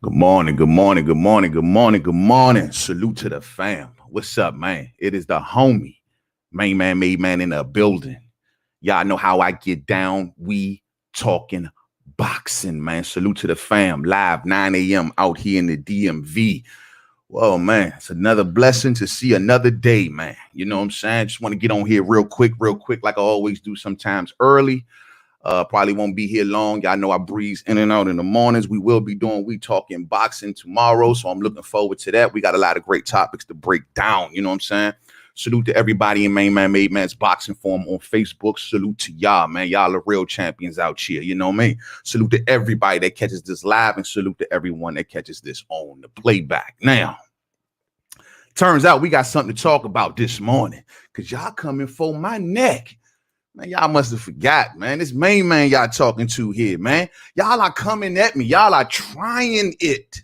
Good morning, good morning, good morning, good morning, good morning. Salute to the fam. What's up, man? It is the homie, Mainman in the building. Y'all know how I get down. We talking boxing, man. Salute to the fam. Live 9 a.m. out here in the DMV. Well, man, it's another blessing to see another day, man. You know what I'm saying? Just want to get on here real quick, like I always do, sometimes early. Probably won't be here long. Y'all know I breeze in and out in the mornings. We will be doing We Talking Boxing tomorrow, so I'm looking forward to that. We got a lot of great topics to break down. You know what I'm saying? Salute to everybody in MainmanMademan's boxing forum on Facebook. Salute to y'all, man. Y'all are real champions out here. You know what I mean? Salute to everybody that catches this live, and salute to everyone that catches this on the playback. Now, turns out we got something to talk about this morning because y'all coming for my neck. Man, y'all must have forgot, man. This main man y'all talking to here, man. Y'all are coming at me. Y'all are trying it.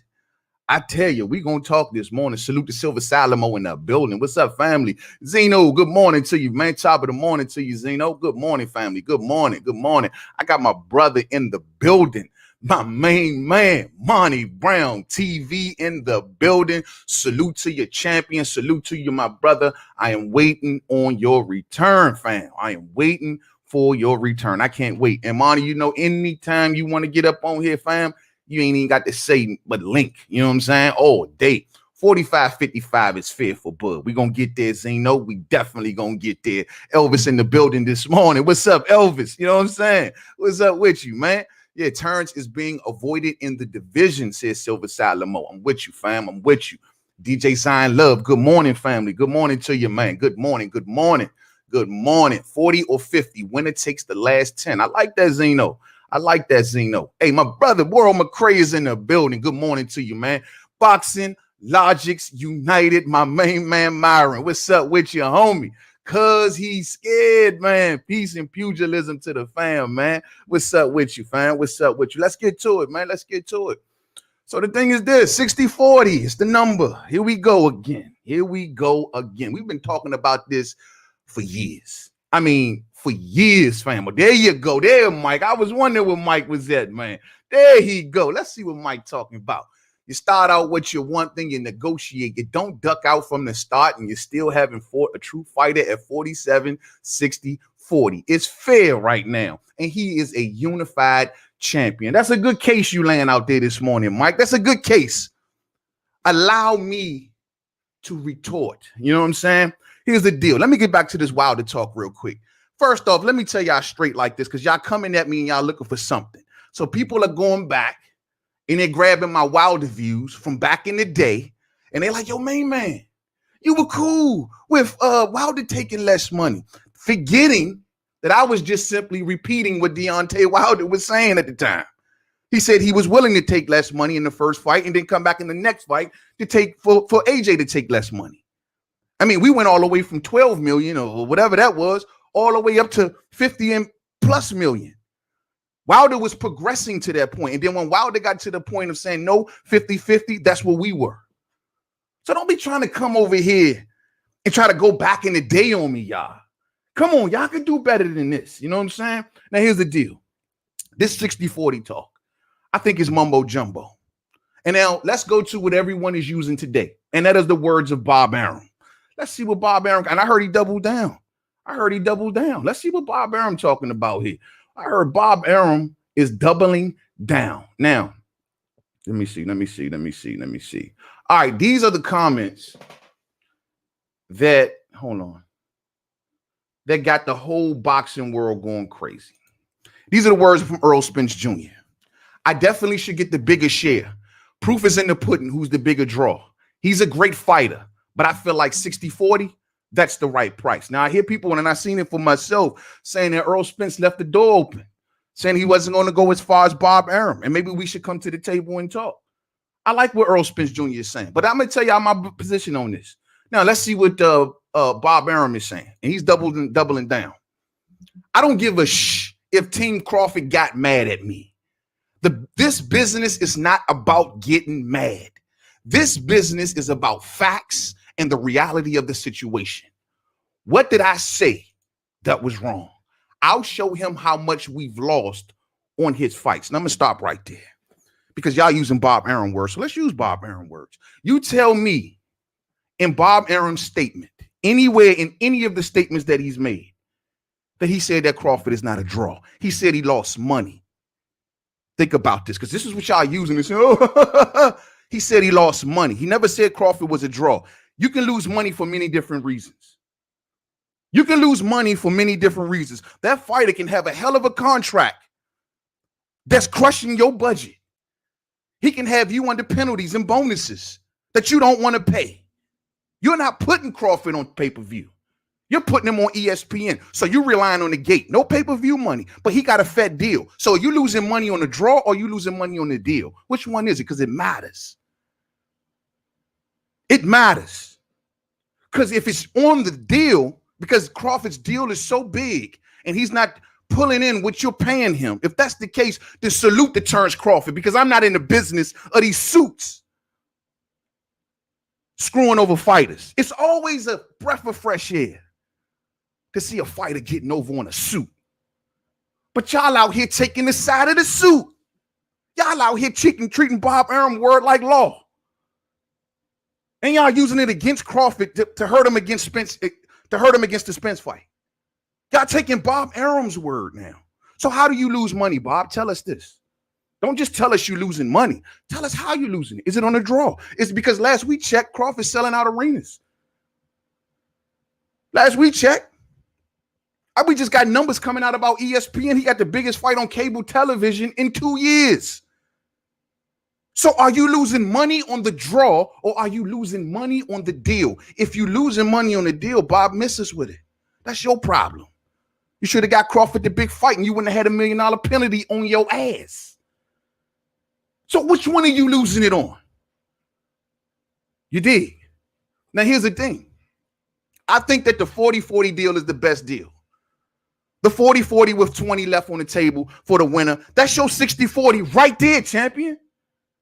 I tell you, we gonna talk this morning. Salute to Silver Salomo in the building. What's up, family? Zeno, good morning to you, man. Top of the morning to you, Zeno. Good morning, family. Good morning. Good morning. I got my brother in the building. My main man, Monty Brown, TV in the building. Salute to your champion. Salute to you, my brother. I am waiting on your return, fam. I am waiting for your return. I can't wait. And Monty, you know, anytime you want to get up on here, fam, you ain't even got to say but link. You know what I'm saying? Oh, date. 45-55 is fair for Bud. We gonna get there, Zeno. We definitely gonna get there. Elvis in the building this morning. What's up, Elvis? You know what I'm saying? What's up with you, man? Yeah, Terence is being avoided in the division, says Silver Salomo. I'm with you, fam. I'm with you. DJ Sign Love. Good morning, family. Good morning to you, man. Good morning. Good morning. Good morning. 40 or 50. Winner takes the last 10. I like that, Zeno. I like that, Zeno. Hey, my brother, World McCray is in the building. Good morning to you, man. Boxing Logics United, my main man, Myron. What's up with you, homie? Cause he's scared, man. Peace and pugilism to the fam, man. What's up with you, fam? What's up with you? Let's get to it, man. Let's get to it. So the thing is this, 60-40 is the number. Here we go again. Here we go again. We've been talking about this for years. I mean, for years, fam. But there you go. There, Mike. I was wondering where Mike was at, man. There he go. Let's see what Mike talking about. You start out with your one thing, you negotiate. You don't duck out from the start, and you're still having fought a true fighter at 47, 60, 40. It's fair right now, and he is a unified champion. That's a good case you laying out there this morning, Mike. That's a good case. Allow me to retort. You know what I'm saying? Here's the deal. Let me get back to this Wilder talk real quick. First off, let me tell y'all straight like this, because y'all coming at me and y'all looking for something. So people are going back and they're grabbing my Wilder views from back in the day, and they're like, yo, main man, you were cool with Wilder taking less money, forgetting that I was just simply repeating what Deontay Wilder was saying at the time. He said he was willing to take less money in the first fight and then come back in the next fight to take for AJ to take less money. I mean, we went all the way from 12 million or whatever that was, all the way up to 50 and plus million. Wilder was progressing to that point. And then when Wilder got to the point of saying no, 50-50, that's where we were. So don't be trying to come over here and try to go back in the day on me, y'all. Come on, y'all can do better than this. You know what I'm saying? Now, here's the deal. This 60-40 talk, I think is mumbo jumbo. And now let's go to what everyone is using today. And that is the words of Bob Arum. Let's see what Bob Arum, and I heard he doubled down. Let's see what Bob Arum talking about here. I heard Bob Arum is doubling down. Now, let me see. All right, these are the comments that, hold on, that got the whole boxing world going crazy. These are the words from ERROL Spence Jr. I definitely should get the bigger share. Proof is in the pudding who's the bigger draw. He's a great fighter, but I feel like 60-40, that's the right price. Now, I hear people, and I seen it for myself, saying that ERROL Spence left the door open, saying he wasn't going to go as far as Bob Arum, and maybe we should come to the table and talk. I like what ERROL Spence Jr. is saying, but I'm going to tell y'all my position on this. Now, let's see what Bob Arum is saying, and he's doubling down. I don't give a if Team Crawford got mad at me. This business is not about getting mad. This business is about facts and the reality of the situation. What did I say that was wrong? I'll show him how much we've lost on his fights. And I'm going to stop right there. because y'all using Bob Arum words. So let's use Bob Arum words. You tell me in Bob Arum's statement, anywhere in any of the statements that he's made, that he said that Crawford is not a draw. He said he lost money. Think about this, because this is what y'all using to say, oh, he said he lost money. He never said Crawford was a draw. You can lose money for many different reasons. You can lose money for many different reasons. That fighter can have a hell of a contract that's crushing your budget. He can have you under penalties and bonuses that you don't want to pay. You're not putting Crawford on pay-per-view. You're putting him on ESPN. So you're relying on the gate. No pay-per-view money, but he got a fat deal. So are you losing money on the draw or are you losing money on the deal? Which one is it? Because it matters. It matters. Because if it's on the deal, because Crawford's deal is so big and he's not pulling in what you're paying him, if that's the case, then salute to Terence Crawford, because I'm not in the business of these suits screwing over fighters. It's always a breath of fresh air to see a fighter getting over on a suit. But y'all out here taking the side of the suit. Y'all out here treating Bob Arum word like law. And y'all using it against Crawford to hurt him against Spence, to hurt him against the Spence fight. Y'all taking Bob Arum's word now. So how do you lose money, Bob? Tell us this. Don't just tell us you're losing money. Tell us how you're losing it. Is it on a draw? It's because last we checked, Crawford's selling out arenas. Last we checked, we just got numbers coming out about ESPN. He got the biggest fight on cable television in 2 years. So are you losing money on the draw or are you losing money on the deal? If you're losing money on the deal, Bob, misses with it. That's your problem. You should have got Crawford the big fight and you wouldn't have had $1 million penalty on your ass. So which one are you losing it on? You dig? Now here's the thing. I think that the 40-40 deal is the best deal. The 40-40 with 20 left on the table for the winner. That's your 60-40 right there, champion.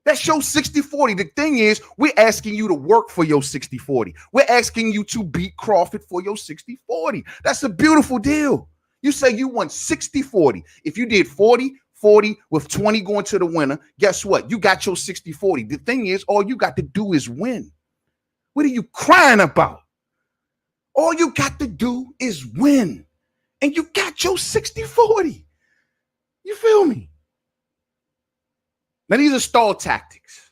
That's your 60-40. The thing is, we're asking you to work for your 60-40. We're asking you to beat Crawford for your 60-40. That's a beautiful deal. You say you want 60-40. If you did 40-40 with 20 going to the winner, guess what? You got your 60-40. The thing is, all you got to do is win. What are you crying about? All you got to do is win. And you got your 60-40. You feel me? Now, these are stall tactics.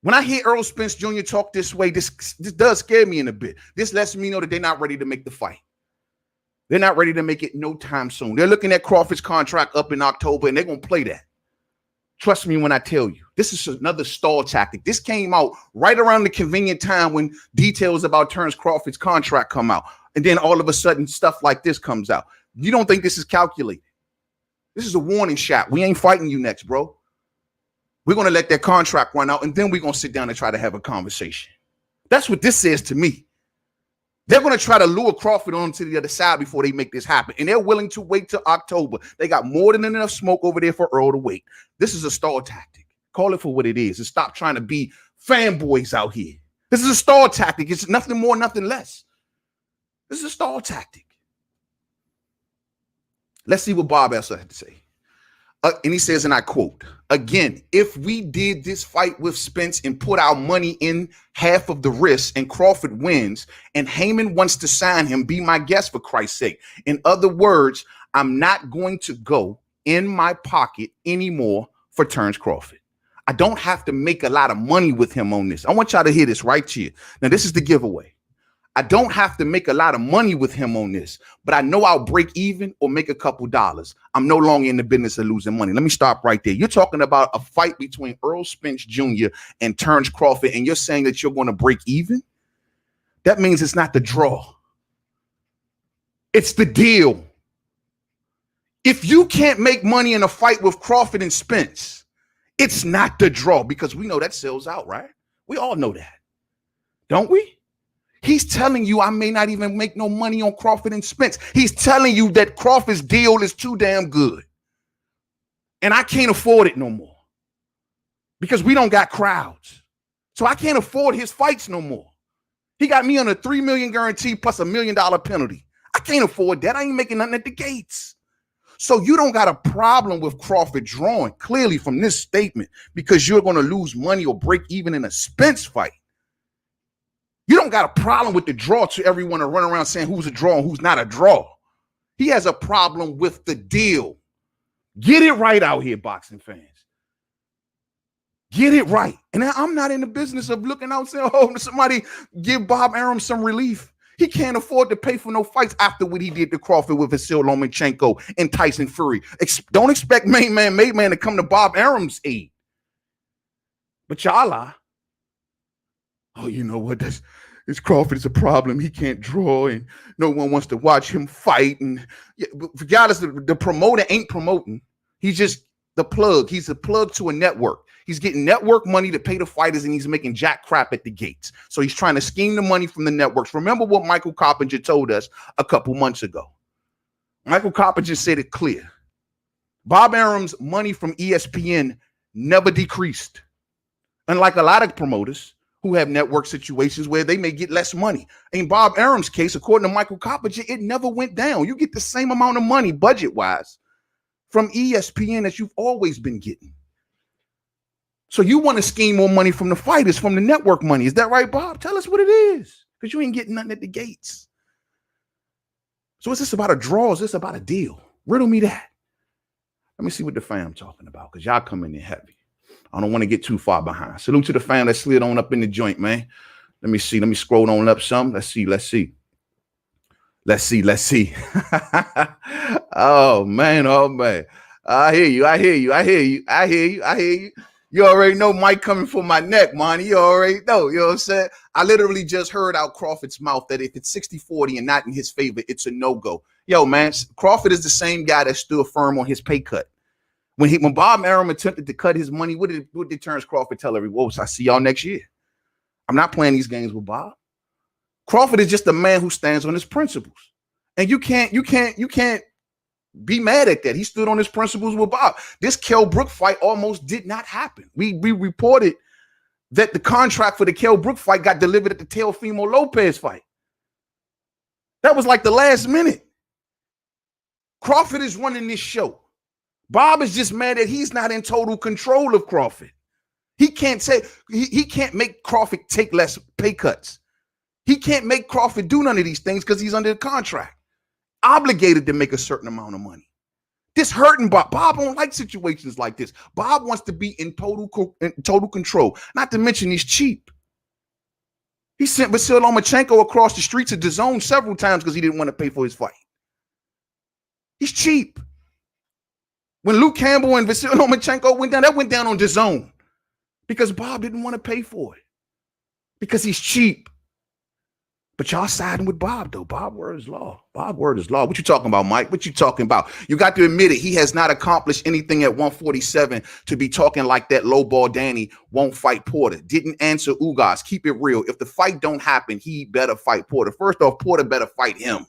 When I hear ERROL Spence Jr. talk this way, this does scare me in a bit. This lets me know that they're not ready to make the fight. They're not ready to make it no time soon. They're looking at Crawford's contract up in October, and they're going to play that. Trust me when I tell you. This is another stall tactic. This came out right around the convenient time when details about Terence Crawford's contract come out. And then all of a sudden, stuff like this comes out. You don't think this is calculated? This is a warning shot. We ain't fighting you next, bro. We're going to let that contract run out, and then we're going to sit down and try to have a conversation. That's what this says to me. They're going to try to lure Crawford onto the other side before they make this happen, and they're willing to wait till October. They got more than enough smoke over there for Earl to wait. This is a stall tactic. Call it for what it is, and stop trying to be fanboys out here. This is a stall tactic. It's nothing more, nothing less. This is a stall tactic. Let's see what Bob else had to say. And he says, and I quote, again, if we did this fight with Spence and put our money in half of the risk and Crawford wins and Heyman wants to sign him, be my guest for Christ's sake. In other words, I'm not going to go in my pocket anymore for Terence Crawford. I don't have to make a lot of money with him on this. I want y'all to hear this right here. Now, this is the giveaway. I don't have to make a lot of money with him on this, but I know I'll break even or make a couple dollars. I'm no longer in the business of losing money. Let me stop right there. You're talking about a fight between ERROL Spence Jr. and Terence Crawford, and you're saying that you're going to break even? That means it's not the draw. It's the deal. If you can't make money in a fight with Crawford and Spence, it's not the draw, because we know that sells out, right? We all know that, don't we? He's telling you I may not even make no money on Crawford and Spence. He's telling you that Crawford's deal is too damn good. And I can't afford it no more because we don't got crowds. So I can't afford his fights no more. He got me on a $3 million guarantee plus $1 million penalty. I can't afford that. I ain't making nothing at the gates. So you don't got a problem with Crawford drawing, clearly from this statement, because you're going to lose money or break even in a Spence fight. You don't got a problem with the draw to everyone to run around saying who's a draw and who's not a draw. He has a problem with the deal. Get it right out here, boxing fans. Get it right. And I'm not in the business of looking out and saying, oh, somebody give Bob Arum some relief. He can't afford to pay for no fights after what he did to Crawford with Vasyl Lomachenko and Tyson Fury. Don't expect Mademan to come to Bob Arum's aid. But y'all are. Oh, you know what? This Crawford is a problem. He can't draw, and no one wants to watch him fight. And regardless, the promoter ain't promoting. He's just the plug. He's a plug to a network. He's getting network money to pay the fighters, and he's making jack crap at the gates. So he's trying to scheme the money from the networks. Remember what Michael Coppinger told us a couple months ago. Michael Coppinger said it clear. Bob Arum's money from ESPN never decreased. Unlike a lot of promoters who have network situations where they may get less money. In Bob Arum's case, according to Michael Coppinger, it never went down. You get the same amount of money budget-wise from ESPN that you've always been getting. So you want to scheme more money from the fighters, from the network money. Is that right, Bob? Tell us what it is, because you ain't getting nothing at the gates. So is this about a draw? Is this about a deal? Riddle me that. Let me see what the fam talking about, because y'all coming in heavy. I don't want to get too far behind. Salute to the fam that slid on up in the joint, man. Let me see. Let me scroll on up some. Let's see. Oh, man. Oh, man. I hear you. You already know Mike coming for my neck, Monty. You already know. You know what I'm saying? I literally just heard out Crawford's mouth that if it's 60-40 and not in his favor, it's a no-go. Yo, man, Crawford is the same guy that stood firm on his pay cut. When Bob Arum attempted to cut his money, what did Terence Crawford tell everyone? I see y'all next year. I'm not playing these games with Bob. Crawford is just a man who stands on his principles. And you can't be mad at that. He stood on his principles with Bob. This Kell Brook fight almost did not happen. We reported that the contract for the Kell Brook fight got delivered at the Teofimo Lopez fight. That was like the last minute. Crawford is running this show. Bob is just mad that he's not in total control of Crawford. He can't make Crawford take less pay cuts. He can't make Crawford do none of these things because he's under the contract, obligated to make a certain amount of money. This hurting Bob. Bob don't like situations like this. Bob wants to be in total control. Not to mention he's cheap. He sent Vasyl Lomachenko across the streets of DAZN several times because he didn't want to pay for his fight. He's cheap. When Luke Campbell and Vasyl Lomachenko went down, that went down on DAZN because Bob didn't want to pay for it because he's cheap. But y'all siding with Bob, though. Bob word is law. Bob word is law. What you talking about, Mike? What you talking about? You got to admit it. He has not accomplished anything at 147 to be talking like that lowball Danny won't fight Porter. Didn't answer Ugas. Keep it real. If the fight don't happen, he better fight Porter. First off, Porter better fight him.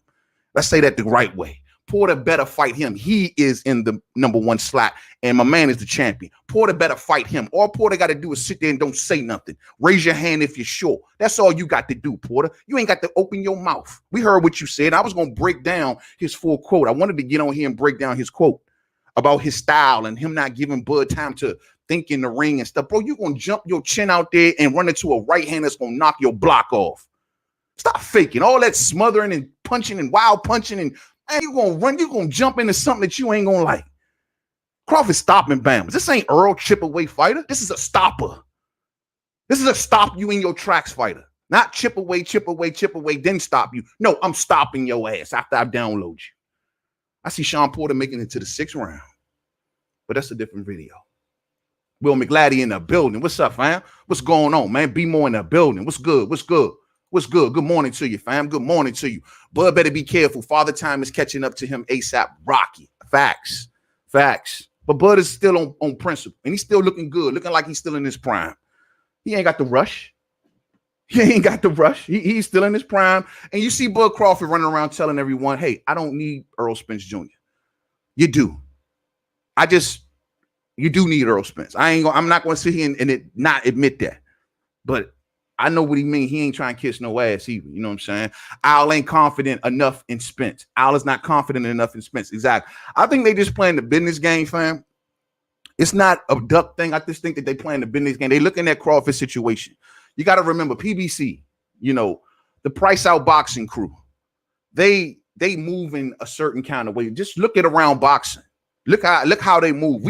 Let's say that the right way. Porter better fight him. He is in the #1 slot, and my man is the champion. Porter better fight him. All Porter got to do is sit there and don't say nothing. Raise your hand if you're sure. That's all you got to do, Porter. You ain't got to open your mouth. We heard what you said. I was going to break down his full quote. I wanted to get on here and break down his quote about his style and him not giving Bud time to think in the ring and stuff. Bro, you're going to jump your chin out there and run into a right hand that's going to knock your block off. Stop faking. All that smothering and punching and wild punching and you're going to jump into something that you ain't going to like. Crawford stopping bams. This ain't Earl chip away fighter. This is a stopper. This is a stop you in your tracks fighter. Not chip away, then stop you. No, I'm stopping your ass after I download you. I see Sean Porter making it to the 6th round. But that's a different video. Will McLaddy in the building. What's up, fam? What's going on, man? Be more in the building. What's good? Good morning to you, fam. Good morning to you. Bud better be careful. Father Time is catching up to him ASAP. Rocky. Facts. But Bud is still on principle. And he's still looking good. Looking like he's still in his prime. He ain't got the rush. He's still in his prime. And you see Bud Crawford running around telling everyone, hey, I don't need Errol Spence Jr. You do. You do need Errol Spence. I'm not going to sit here and not admit that. But I know what he mean. He ain't trying to kiss no ass either. You know what I'm saying? Al ain't confident enough in Spence. Al is not confident enough in Spence. Exactly. I think they just playing the business game, fam. It's not a duck thing. I just think that they playing the business game. They looking at Crawford situation. You got to remember PBC, you know, the price out boxing crew. They move in a certain kind of way. Just look at around boxing. Look how they move.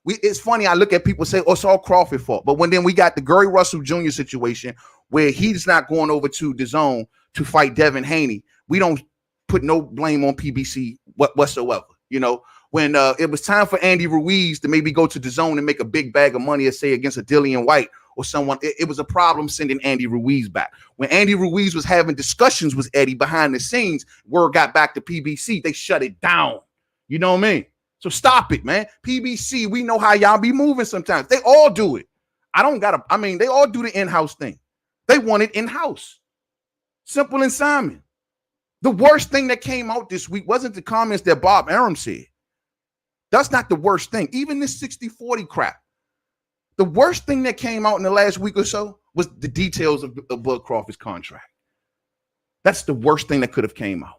It's funny. I look at people say, "Oh, it's all Crawford fault," but when then we got the Gary Russell Jr. situation where he's not going over to the zone to fight Devin Haney. We don't put no blame on PBC whatsoever. You know, when it was time for Andy Ruiz to maybe go to the zone and make a big bag of money, say against a Dillian White or someone, it was a problem sending Andy Ruiz back. When Andy Ruiz was having discussions with Eddie behind the scenes, word got back to PBC. They shut it down. You know what I mean? So stop it, man. PBC, we know how y'all be moving sometimes. They all do it. They all do the in-house thing. They want it in-house. Simple and Simon. The worst thing that came out this week wasn't the comments that Bob Arum said. That's not the worst thing. Even this 60-40 crap. The worst thing that came out in the last week or so was the details of Bud Crawford's contract. That's the worst thing that could have came out.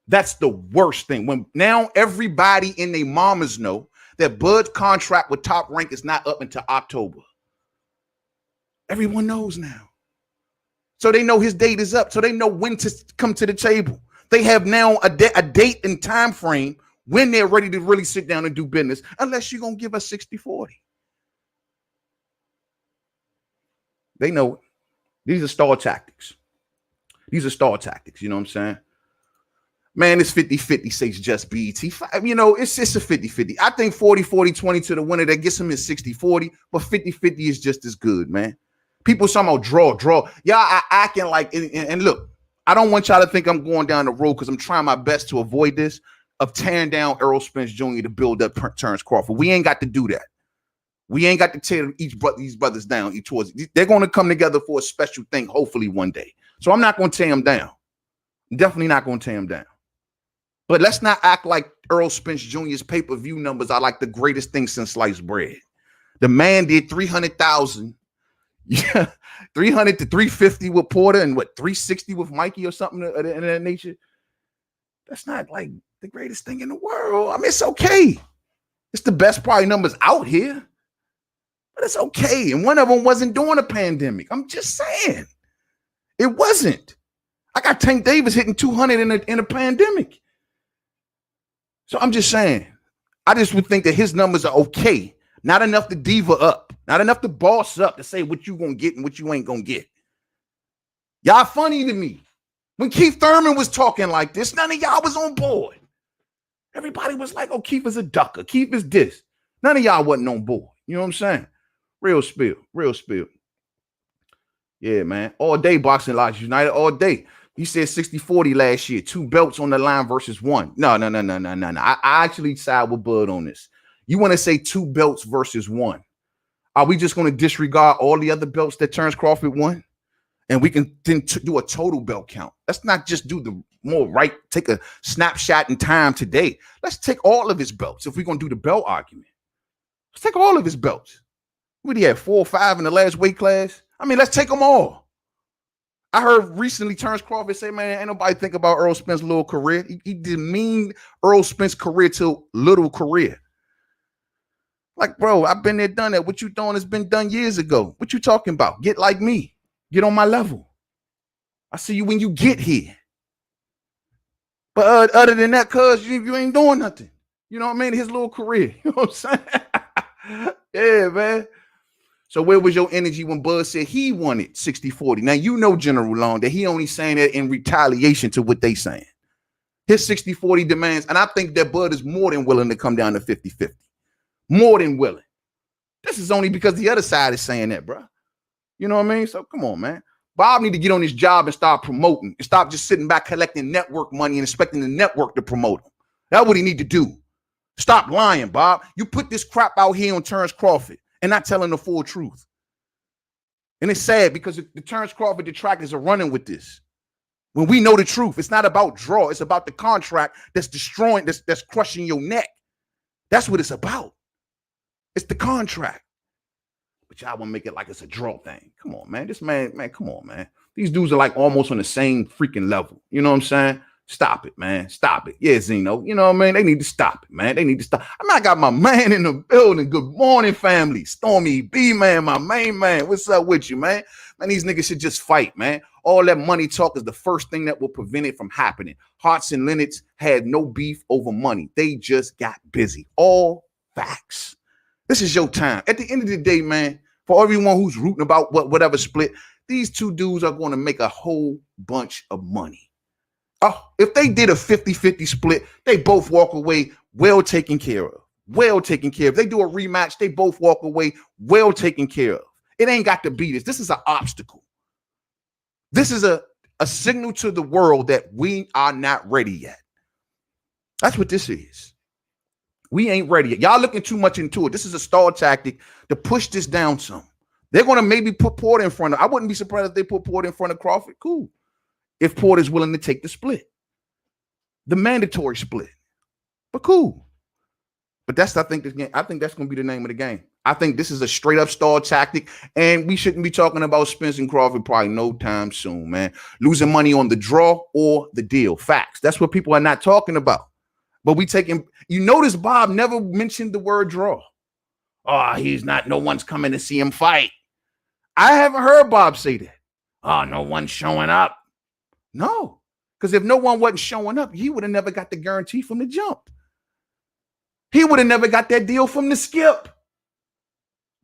That's the worst thing. When now everybody in their mamas know that Bud's contract with Top Rank is not up until October. Everyone knows now. So they know his date is up. So they know when to come to the table. They have now a date and time frame when they're ready to really sit down and do business, unless you're going to give us 60-40. They know it. These are stall tactics. You know what I'm saying? Man, it's 50-50, says just BET. You know, it's a 50-50. I think 40-40-20 to the winner that gets him is 60-40, but 50-50 is just as good, man. People talking about draw. Y'all acting like, and look, I don't want y'all to think I'm going down the road because I'm trying my best to avoid this, of tearing down ERROL Spence Jr. to build up Terence Crawford. We ain't got to do that. We ain't got to tear these brothers down. They're going to come together for a special thing, hopefully one day. So I'm not going to tear them down. I'm definitely not going to tear them down. But let's not act like ERROL Spence Jr.'s pay-per-view numbers are like the greatest thing since sliced bread. The man did 300,000, 300 to 350 with Porter and 360 with Mikey or something of that nature. That's not like the greatest thing in the world. I mean, it's okay. It's the best probably numbers out here, but it's okay. And one of them wasn't during a pandemic. I'm just saying, it wasn't. I got Tank Davis hitting 200 in a pandemic. So I'm just saying, I just would think that his numbers are okay. Not enough to diva up. Not enough to boss up to say what you going to get and what you ain't going to get. Y'all funny to me. When Keith Thurman was talking like this, none of y'all was on board. Everybody was like, oh, Keith is a ducker. Keith is this. None of y'all wasn't on board. You know what I'm saying? Real spill. Yeah, man. All day Boxing Logic United, all day. He said 60-40 last year, 2 belts on the line versus 1. No. I actually side with Bud on this. You want to say 2 belts versus 1. Are we just going to disregard all the other belts that Terence Crawford won? And we can then do a total belt count. Let's not just do the more right, take a snapshot in time today. Let's take all of his belts if we're going to do the belt argument. Let's take all of his belts. What he had, 4 or 5 in the last weight class? I mean, let's take them all. I heard recently Terence Crawford say, man, ain't nobody think about ERROL Spence's little career. He demeaned ERROL Spence's career to little career. Like, bro, I've been there, done that. What you doing has been done years ago. What you talking about? Get like me. Get on my level. I see you when you get here. But other than that, cuz you ain't doing nothing. You know what I mean? His little career. You know what I'm saying? Yeah, man. So where was your energy when Bud said he wanted 60-40? Now, you know General Long that he only saying that in retaliation to what they saying. His 60-40 demands, and I think that Bud is more than willing to come down to 50-50. More than willing. This is only because the other side is saying that, bro. You know what I mean? So come on, man. Bob need to get on his job and start promoting and stop just sitting back collecting network money and expecting the network to promote him. That's what he need to do. Stop lying, Bob. You put this crap out here on Terence Crawford and not telling the full truth. And it's sad because the Terence Crawford detractors are running with this. When we know the truth, it's not about draw. It's about the contract that's destroying, that's crushing your neck. That's what it's about. It's the contract. But But y'all want to make it like it's a draw thing. Come on, man. This man, come on, man. These dudes are like almost on the same freaking level. You know what I'm saying? Stop it, man. Stop it. Yeah, Zeno. You know what I mean? They need to stop it, man. They need to stop. I mean, I got my man in the building. Good morning, family. Stormy B, man, my main man. What's up with you, man? Man, these niggas should just fight, man. All that money talk is the first thing that will prevent it from happening. Hearts and Lennox had no beef over money. They just got busy. All facts. This is your time. At the end of the day, man, for everyone who's rooting about whatever split, these two dudes are going to make a whole bunch of money. Oh, if they did a 50-50 split, they both walk away well taken care of. Well taken care of. If they do a rematch, they both walk away well taken care of. It ain't got to be this. This is an obstacle. This is a signal to the world that we are not ready yet. That's what this is. We ain't ready yet. Y'all looking too much into it. This is a stall tactic to push this down some. They're going to maybe put Porter in front of. I wouldn't be surprised if they put Porter in front of Crawford. Cool. If Porter's willing to take the split, the mandatory split, but cool. But I think that's going to be the name of the game. I think this is a straight up stall tactic, and we shouldn't be talking about Spence and Crawford probably no time soon, man. Losing money on the draw or the deal. Facts. That's what people are not talking about. But we taking. You notice Bob never mentioned the word draw. Oh, no one's coming to see him fight. I haven't heard Bob say that. Oh, no one's showing up. No, because if no one wasn't showing up, he would have never got the guarantee from the jump. He would have never got that deal from the skip.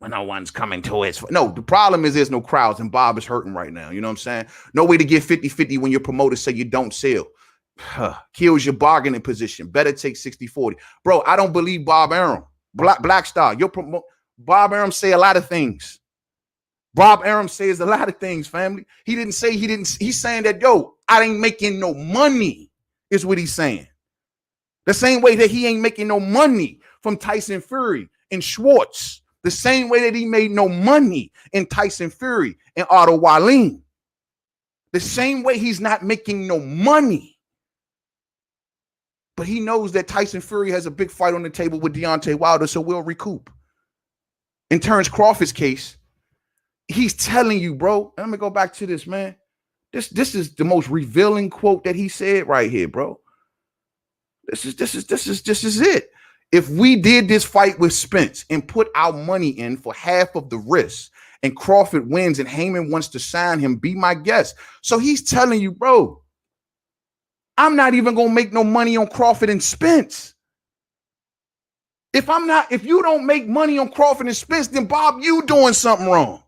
Well, no one's coming to it. No, the problem is there's no crowds, and Bob is hurting right now. You know what I'm saying? No way to get 50-50 when your promoters say you don't sell. Kills your bargaining position. Better take 60-40. Bro, I don't believe Bob Arum. Black Star. Bob Arum say a lot of things. Bob Arum says a lot of things, family. He's saying that, yo, I ain't making no money, is what he's saying. The same way that he ain't making no money from Tyson Fury and Schwartz. The same way that he made no money in Tyson Fury and Otto Wallin. The same way he's not making no money. But he knows that Tyson Fury has a big fight on the table with Deontay Wilder, so we'll recoup. In Terence Crawford's case, he's telling you, bro, and I'm gonna go back to this, man. This is the most revealing quote that he said right here, bro. This is it. If we did this fight with Spence and put our money in for half of the risk, and Crawford wins and Heyman wants to sign him, be my guest. So he's telling you, bro, I'm not even gonna make no money on Crawford and Spence. If you don't make money on Crawford and Spence, then Bob, you doing something wrong.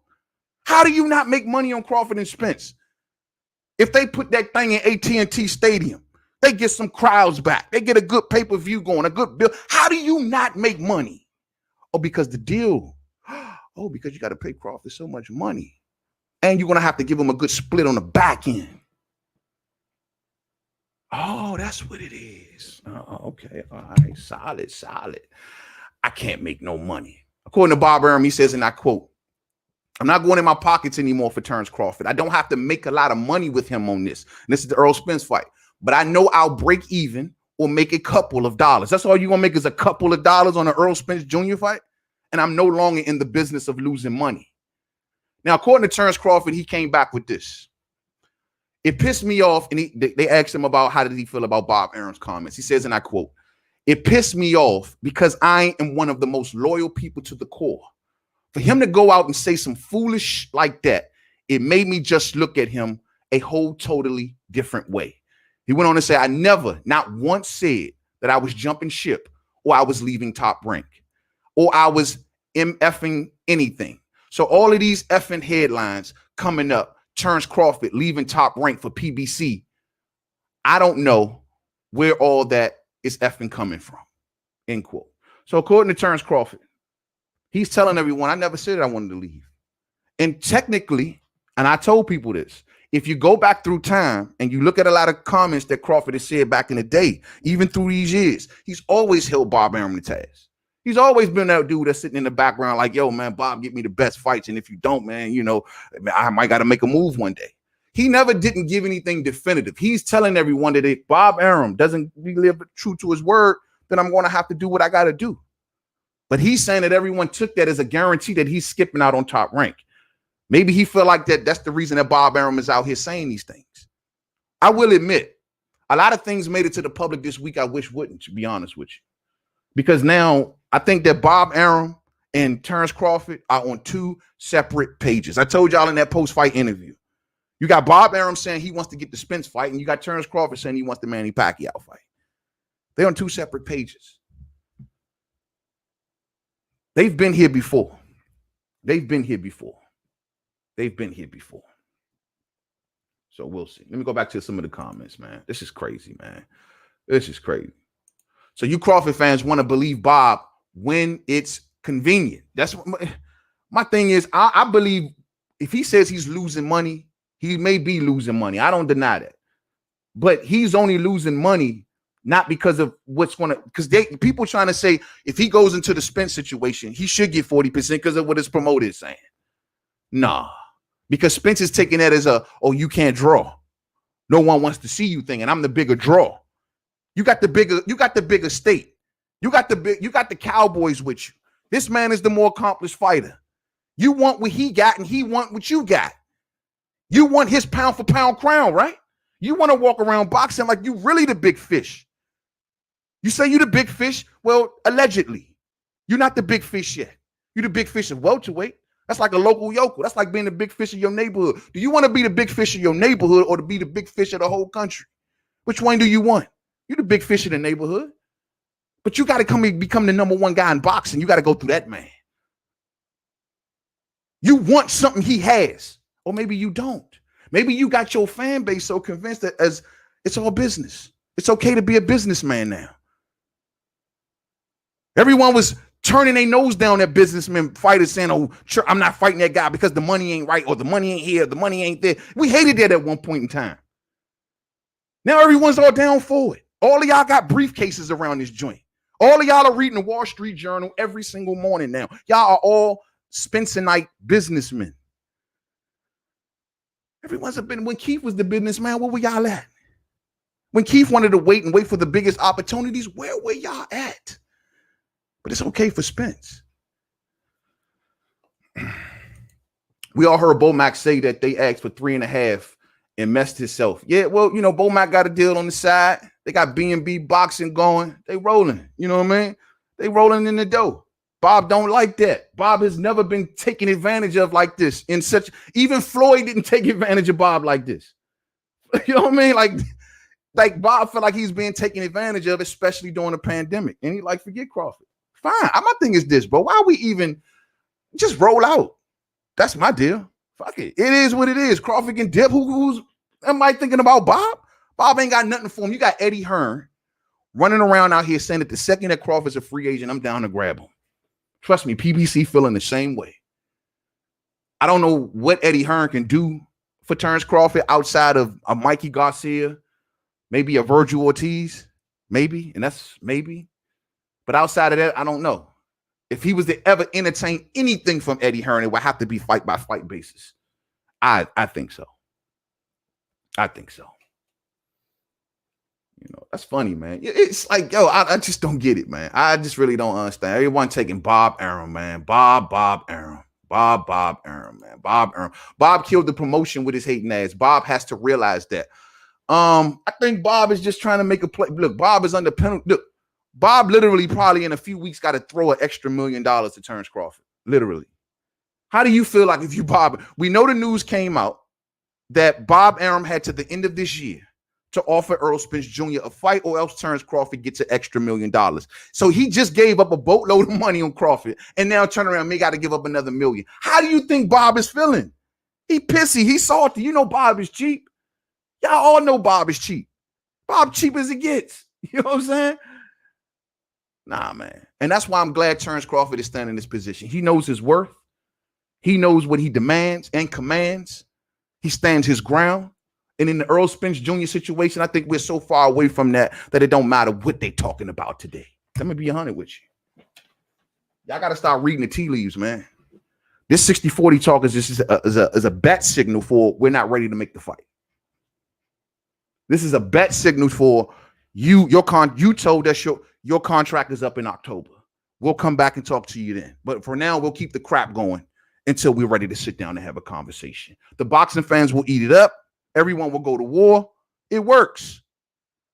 How do you not make money on Crawford and Spence? If they put that thing in AT&T Stadium, they get some crowds back. They get a good pay-per-view going, a good bill. How do you not make money? Oh, because the deal. Oh, because you got to pay Crawford so much money. And you're going to have to give him a good split on the back end. Oh, that's what it is. Okay. All right. Solid. I can't make no money. According to Bob Arum, he says, and I quote, I'm not going in my pockets anymore for Terence Crawford. I don't have to make a lot of money with him on this. And this is the ERROL Spence fight. But I know I'll break even or make a couple of dollars. That's all you're going to make is a couple of dollars on an ERROL Spence Jr. fight? And I'm no longer in the business of losing money. Now, according to Terence Crawford, he came back with this. It pissed me off, and they asked him about how did he feel about Bob Arum's comments. He says, and I quote, it pissed me off because I am one of the most loyal people to the core. For him to go out and say some foolish like that, it made me just look at him a whole totally different way. He went on to say, I never, not once said that I was jumping ship or I was leaving Top Rank or I was MFing anything. So all of these effing headlines coming up, Terence Crawford leaving Top Rank for PBC. I don't know where all that is effing coming from, end quote. So according to Terence Crawford, he's telling everyone, I never said I wanted to leave. And technically, and I told people this, if you go back through time and you look at a lot of comments that Crawford has said back in the day, even through these years, he's always held Bob Arum to task. He's always been that dude that's sitting in the background like, yo, man, Bob, get me the best fights. And if you don't, man, you know, I might got to make a move one day. He never didn't give anything definitive. He's telling everyone that if Bob Arum doesn't live true to his word, then I'm going to have to do what I got to do. But he's saying that everyone took that as a guarantee that he's skipping out on Top Rank. Maybe he feel like that's the reason that Bob Arum is out here saying these things. I will admit, a lot of things made it to the public this week I wish wouldn't, to be honest with you. Because now I think that Bob Arum and Terence Crawford are on two separate pages. I told y'all in that post-fight interview. You got Bob Arum saying he wants to get the Spence fight, and you got Terence Crawford saying he wants the Manny Pacquiao fight. They're on two separate pages. They've been here before. They've been here before. They've been here before. So we'll see. Let me go back to some of the comments, man. This is crazy, man. This is crazy. So you Crawford fans want to believe Bob when it's convenient. That's what my thing is. I believe if he says he's losing money, he may be losing money. I don't deny that. But he's only losing money not because of what's going to, because people trying to say if he goes into the Spence situation, he should get 40% because of what his promoter is saying. Nah, because Spence is taking that as oh, you can't draw. No one wants to see you thing, and I'm the bigger draw. You got the bigger state. You got the Cowboys with you. This man is the more accomplished fighter. You want what he got, and he want what you got. You want his pound for pound crown, right? You want to walk around boxing like you really the big fish. You say you the big fish? Well, allegedly. You're not the big fish yet. You're the big fish of welterweight. That's like a local yokel. That's like being the big fish of your neighborhood. Do you want to be the big fish of your neighborhood or to be the big fish of the whole country? Which one do you want? You're the big fish of the neighborhood. But you got to become the number one guy in boxing. You got to go through that man. You want something he has. Or maybe you don't. Maybe you got your fan base so convinced that as it's all business. It's okay to be a businessman now. Everyone was turning their nose down at businessmen fighters saying, oh, sure, I'm not fighting that guy because the money ain't right or the money ain't here, the money ain't there. We hated that at one point in time. Now everyone's all down for it. All of y'all got briefcases around this joint. All of y'all are reading the Wall Street Journal every single morning now. Y'all are all Spencerite businessmen. Everyone's been, when Keith was the businessman, where were y'all at? When Keith wanted to wait for the biggest opportunities, where were y'all at? But it's okay for Spence. We all heard Bomac say that they asked for 3.5 and messed himself. Yeah, well, you know, Bomac got a deal on the side. They got B&B boxing going. They rolling. You know what I mean? They rolling in the dough. Bob don't like that. Bob has never been taken advantage of like this. Even Floyd didn't take advantage of Bob like this. You know what I mean? Like Bob felt like he's being taken advantage of, especially during the pandemic. And he like, forget Crawford. Fine. My thing is this, bro. Why we even just roll out? That's my deal. Fuck it. It is what it is. Crawford can dip. Who's am I thinking about Bob? Bob ain't got nothing for him. You got Eddie Hearn running around out here saying that the second that Crawford's a free agent, I'm down to grab him. Trust me, PBC feeling the same way. I don't know what Eddie Hearn can do for Terence Crawford outside of a Mikey Garcia, maybe a Virgil Ortiz, maybe, and that's maybe. But outside of that, I don't know. If he was to ever entertain anything from Eddie Hearn, it would have to be fight by fight basis. I think so. I think so. You know, that's funny, man. It's like, yo, I just don't get it, man. I just really don't understand. Everyone taking Bob Arum, man. Bob Arum. Bob Arum, man. Bob Arum. Bob killed the promotion with his hating ass. Bob has to realize that. I think Bob is just trying to make a play. Look, Bob is under penalty. Look, Bob literally probably in a few weeks got to throw an extra $1 million to Terence Crawford. Literally. How do you feel like if you Bob? We know the news came out that Bob Arum had to the end of this year to offer ERROL Spence Jr. a fight, or else Terence Crawford gets an extra $1 million. So he just gave up a boatload of money on Crawford, and now turn around, may got to give up another $1 million. How do you think Bob is feeling? He pissy. He salty. You know Bob is cheap. Y'all all know Bob is cheap. Bob cheap as it gets. You know what I'm saying? Nah, man. And that's why I'm glad Terence Crawford is standing in this position. He knows his worth. He knows what he demands and commands. He stands his ground. And in the ERROL Spence Jr. situation, I think we're so far away from that it don't matter what they're talking about today. Let me be 100 with you. Y'all got to start reading the tea leaves, man. This 60-40 talk is just a bat signal for we're not ready to make the fight. This is a bat signal for you. You told us your contract is up in October. We'll come back and talk to you then. But for now, we'll keep the crap going until we're ready to sit down and have a conversation. The boxing fans will eat it up. Everyone will go to war. It works.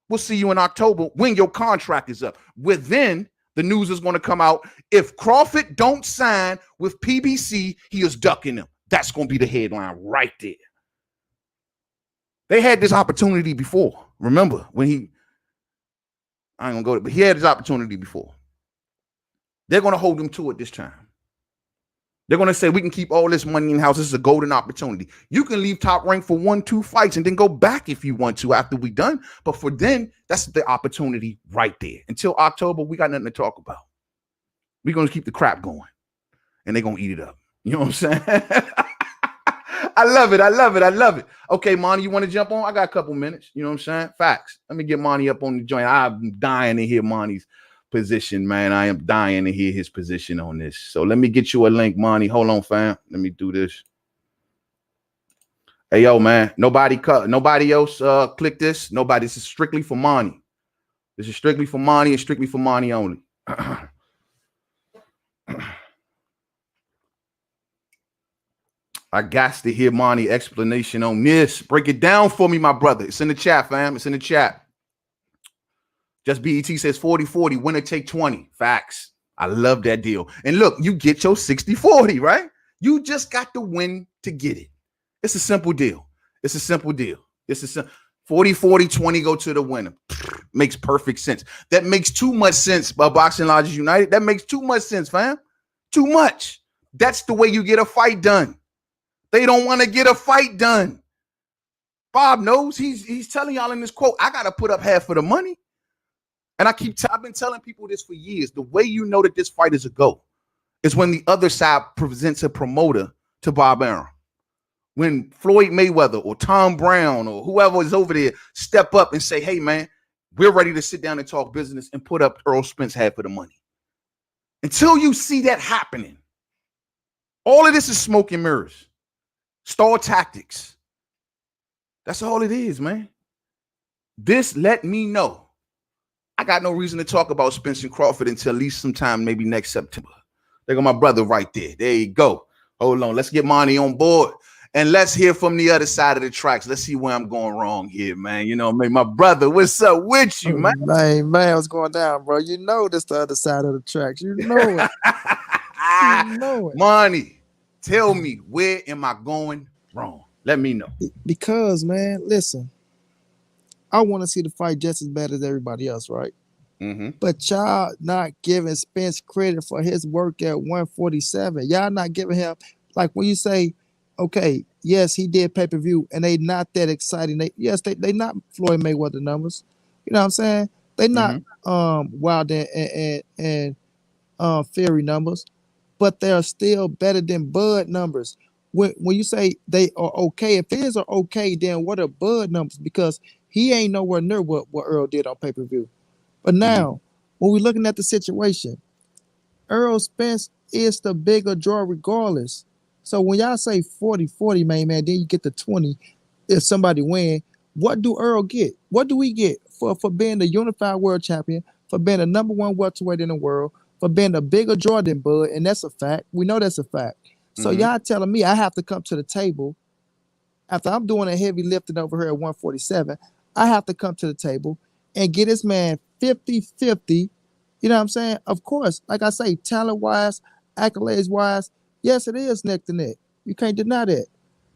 We'll see you in October when your contract is up. Within, the news is going to come out. If Crawford don't sign with PBC, he is ducking them. That's going to be the headline right there. They had this opportunity before. Remember when I ain't going to go there, but he had this opportunity before. They're going to hold him to it this time. They're going to say, we can keep all this money in-house. This is a golden opportunity. You can leave Top Rank for 1-2 fights and then go back if you want to after we done. But for then, that's the opportunity right there. Until October, we got nothing to talk about. We're going to keep the crap going. And they're going to eat it up. You know what I'm saying? I love it. I love it. I love it. Okay, Monty, you want to jump on? I got a couple minutes. You know what I'm saying? Facts. Let me get Monty up on the joint. I'm dying to hear Monty's position, man. I am dying to hear his position on this. So let me get you a link, Monty. Hold on, fam. Let me do this. Hey, yo, man. Nobody else click this. Nobody. This is strictly for Monty. This is strictly for Monty and strictly for Monty only. I got to hear Monty's explanation on this. Break it down for me, my brother. It's in the chat, fam. It's in the chat. Just BET says 40-40, winner take 20. Facts. I love that deal. And look, you get your 60-40, right? You just got to win to get it. It's a simple deal. It's a simple deal. It's a 40-40, 20 go to the winner. Makes perfect sense. That makes too much sense by Boxing Lodges United. That makes too much sense, fam. Too much. That's the way you get a fight done. They don't want to get a fight done. Bob knows. He's telling y'all in this quote, I got to put up half of the money. And I've been telling people this for years. The way you know that this fight is a go is when the other side presents a promoter to Bob Arum. When Floyd Mayweather or Tom Brown or whoever is over there step up and say, hey, man, we're ready to sit down and talk business and put up ERROL Spence half of the money. Until you see that happening, all of this is smoke and mirrors. Stall tactics. That's all it is, man. This let me know I got no reason to talk about Spence and Crawford until at least sometime maybe next September. There go my brother right there. There you go. Hold on. Let's get Monty on board. And let's hear from the other side of the tracks. Let's see where I'm going wrong here, man. You know, my brother, what's up with you, man? Man, what's going down, bro? You know this the other side of the tracks. You know it. You know it. Monty, tell me, where am I going wrong? Let me know. Because, man, listen, I want to see the fight just as bad as everybody else, right? Mm-hmm. But y'all not giving Spence credit for his work at 147. Y'all not giving him, like when you say, okay, yes, he did pay-per-view, and they not that exciting. They not Floyd Mayweather numbers. You know what I'm saying? They not Wilder and Fury numbers, but they're still better than Bud numbers. When you say they are okay, if his are okay, then what are Bud numbers? Because he ain't nowhere near what ERROL did on pay-per-view. But now, when we're looking at the situation, ERROL Spence is the bigger draw regardless. So when y'all say 40-40, man, then you get the 20 if somebody win. What do ERROL get? What do we get for being the unified world champion, for being the #1 welterweight in the world, for being the bigger draw than Bud? And that's a fact. We know that's a fact. So y'all telling me I have to come to the table after I'm doing a heavy lifting over here at 147. I have to come to the table and get this man 50-50. You know what I'm saying? Of course, like I say, talent-wise, accolades-wise, yes, it is neck to neck. You can't deny that.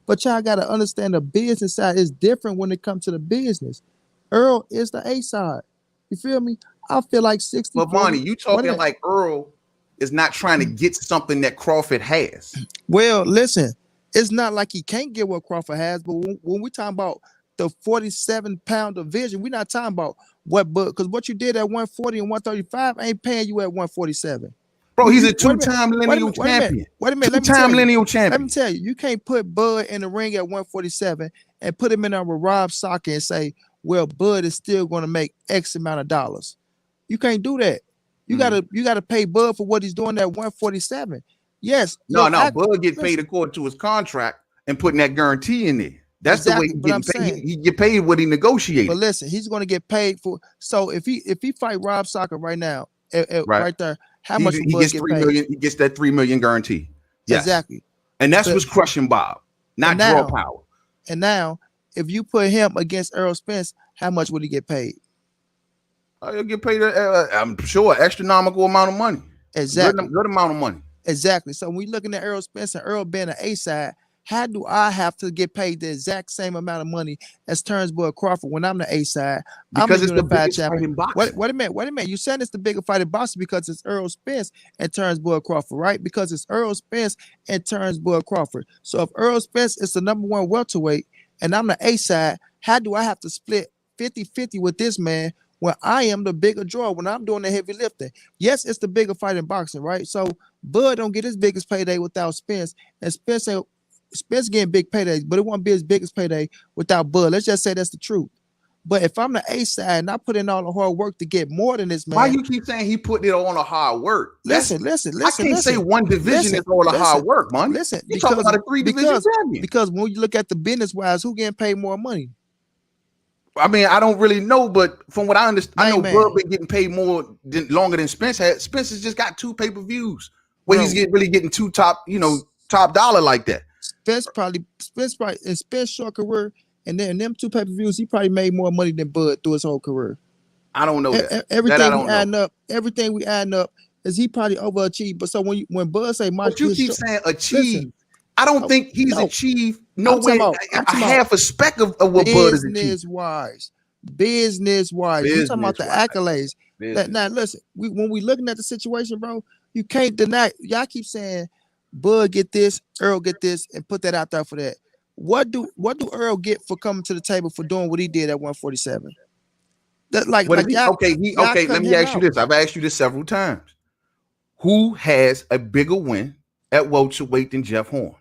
But y'all got to understand the business side is different when it comes to the business. ERROL is the A side. You feel me? I feel like 60. But Monty, you talking like ERROL is not trying to get something that Crawford has. Well, listen, it's not like he can't get what Crawford has, but when we talking about the 47-pound division, we're not talking about what, because what you did at 140 and 135 ain't paying you at 147. Bro, he's a two-time lineal champion. Wait a minute. Two-time lineal champion. Let me tell you, you can't put Bud in the ring at 147 and put him in there with Rob Soccer and say, well, Bud is still going to make X amount of dollars. You can't do that. You gotta pay Bud for what he's doing at 147. Yes. No, Bud get paid according to his contract and putting that guarantee in there. That's exactly the way he get paid. He get paid what he negotiated. But listen, he's going to get paid for. So if he fight Rob Soccer right now, right there How much He would Bud gets get 3 paid? million. He gets that 3 million guarantee. Yes, Exactly. and that's But what's crushing Bob, not and draw now, power. and now, if you put him against Errol Spence, how much would he get paid? He'll get paid. I'm sure an astronomical amount of money. Exactly. Good amount of money. Exactly. So when we're looking at Errol Spence and Errol being an A side, how do I have to get paid the exact same amount of money as Terence Crawford when I'm the A side? I'm Because the it's the unified biggest fight champion. in boxing. Wait a minute. You said it's the bigger fight in boxing because it's Errol Spence and Terence Crawford, right? Because it's Errol Spence and Terence Crawford. So if Errol Spence is the number one welterweight and I'm the A side, how do I have to split 50-50 with this man when I am the bigger draw when I'm doing the heavy lifting? Yes, it's the bigger fight in boxing, right? So Bud don't get his biggest payday without Spence, and Spence getting big paydays, but it won't be his biggest payday without Bud. Let's just say that's the truth. But if I'm the A side and I put in all the hard work to get more than this man, why you keep saying he put it on a hard work? Listen. I can't say one division is all the hard work, man. Listen, you talking about a 3-division champion. Because when you look at the business wise, who getting paid more money? I mean, I don't really know, but from what I understand, I know Mainman. Bud been getting paid longer than Spence had. Spence has just got 2 pay-per-views where he's really getting 2 top dollar like that. Spence probably in Spence's short career, and then them 2 pay-per-views, he probably made more money than Bud through his whole career. I don't know that. Everything we adding up is he probably overachieved. But so when Bud say Mike, but you keep saying achieve. I don't think he's achieved nowhere a half a speck of what Bud is achieved. Business wise. You talking about the accolades. Now listen, when we looking at the situation, bro, you can't deny. Y'all keep saying Bud get this, Earl get this, and put that out there for that. What do Earl get for coming to the table for doing what he did at 147? Let me ask you this. I've asked you this several times. Who has a bigger win at welterweight than Jeff Horn?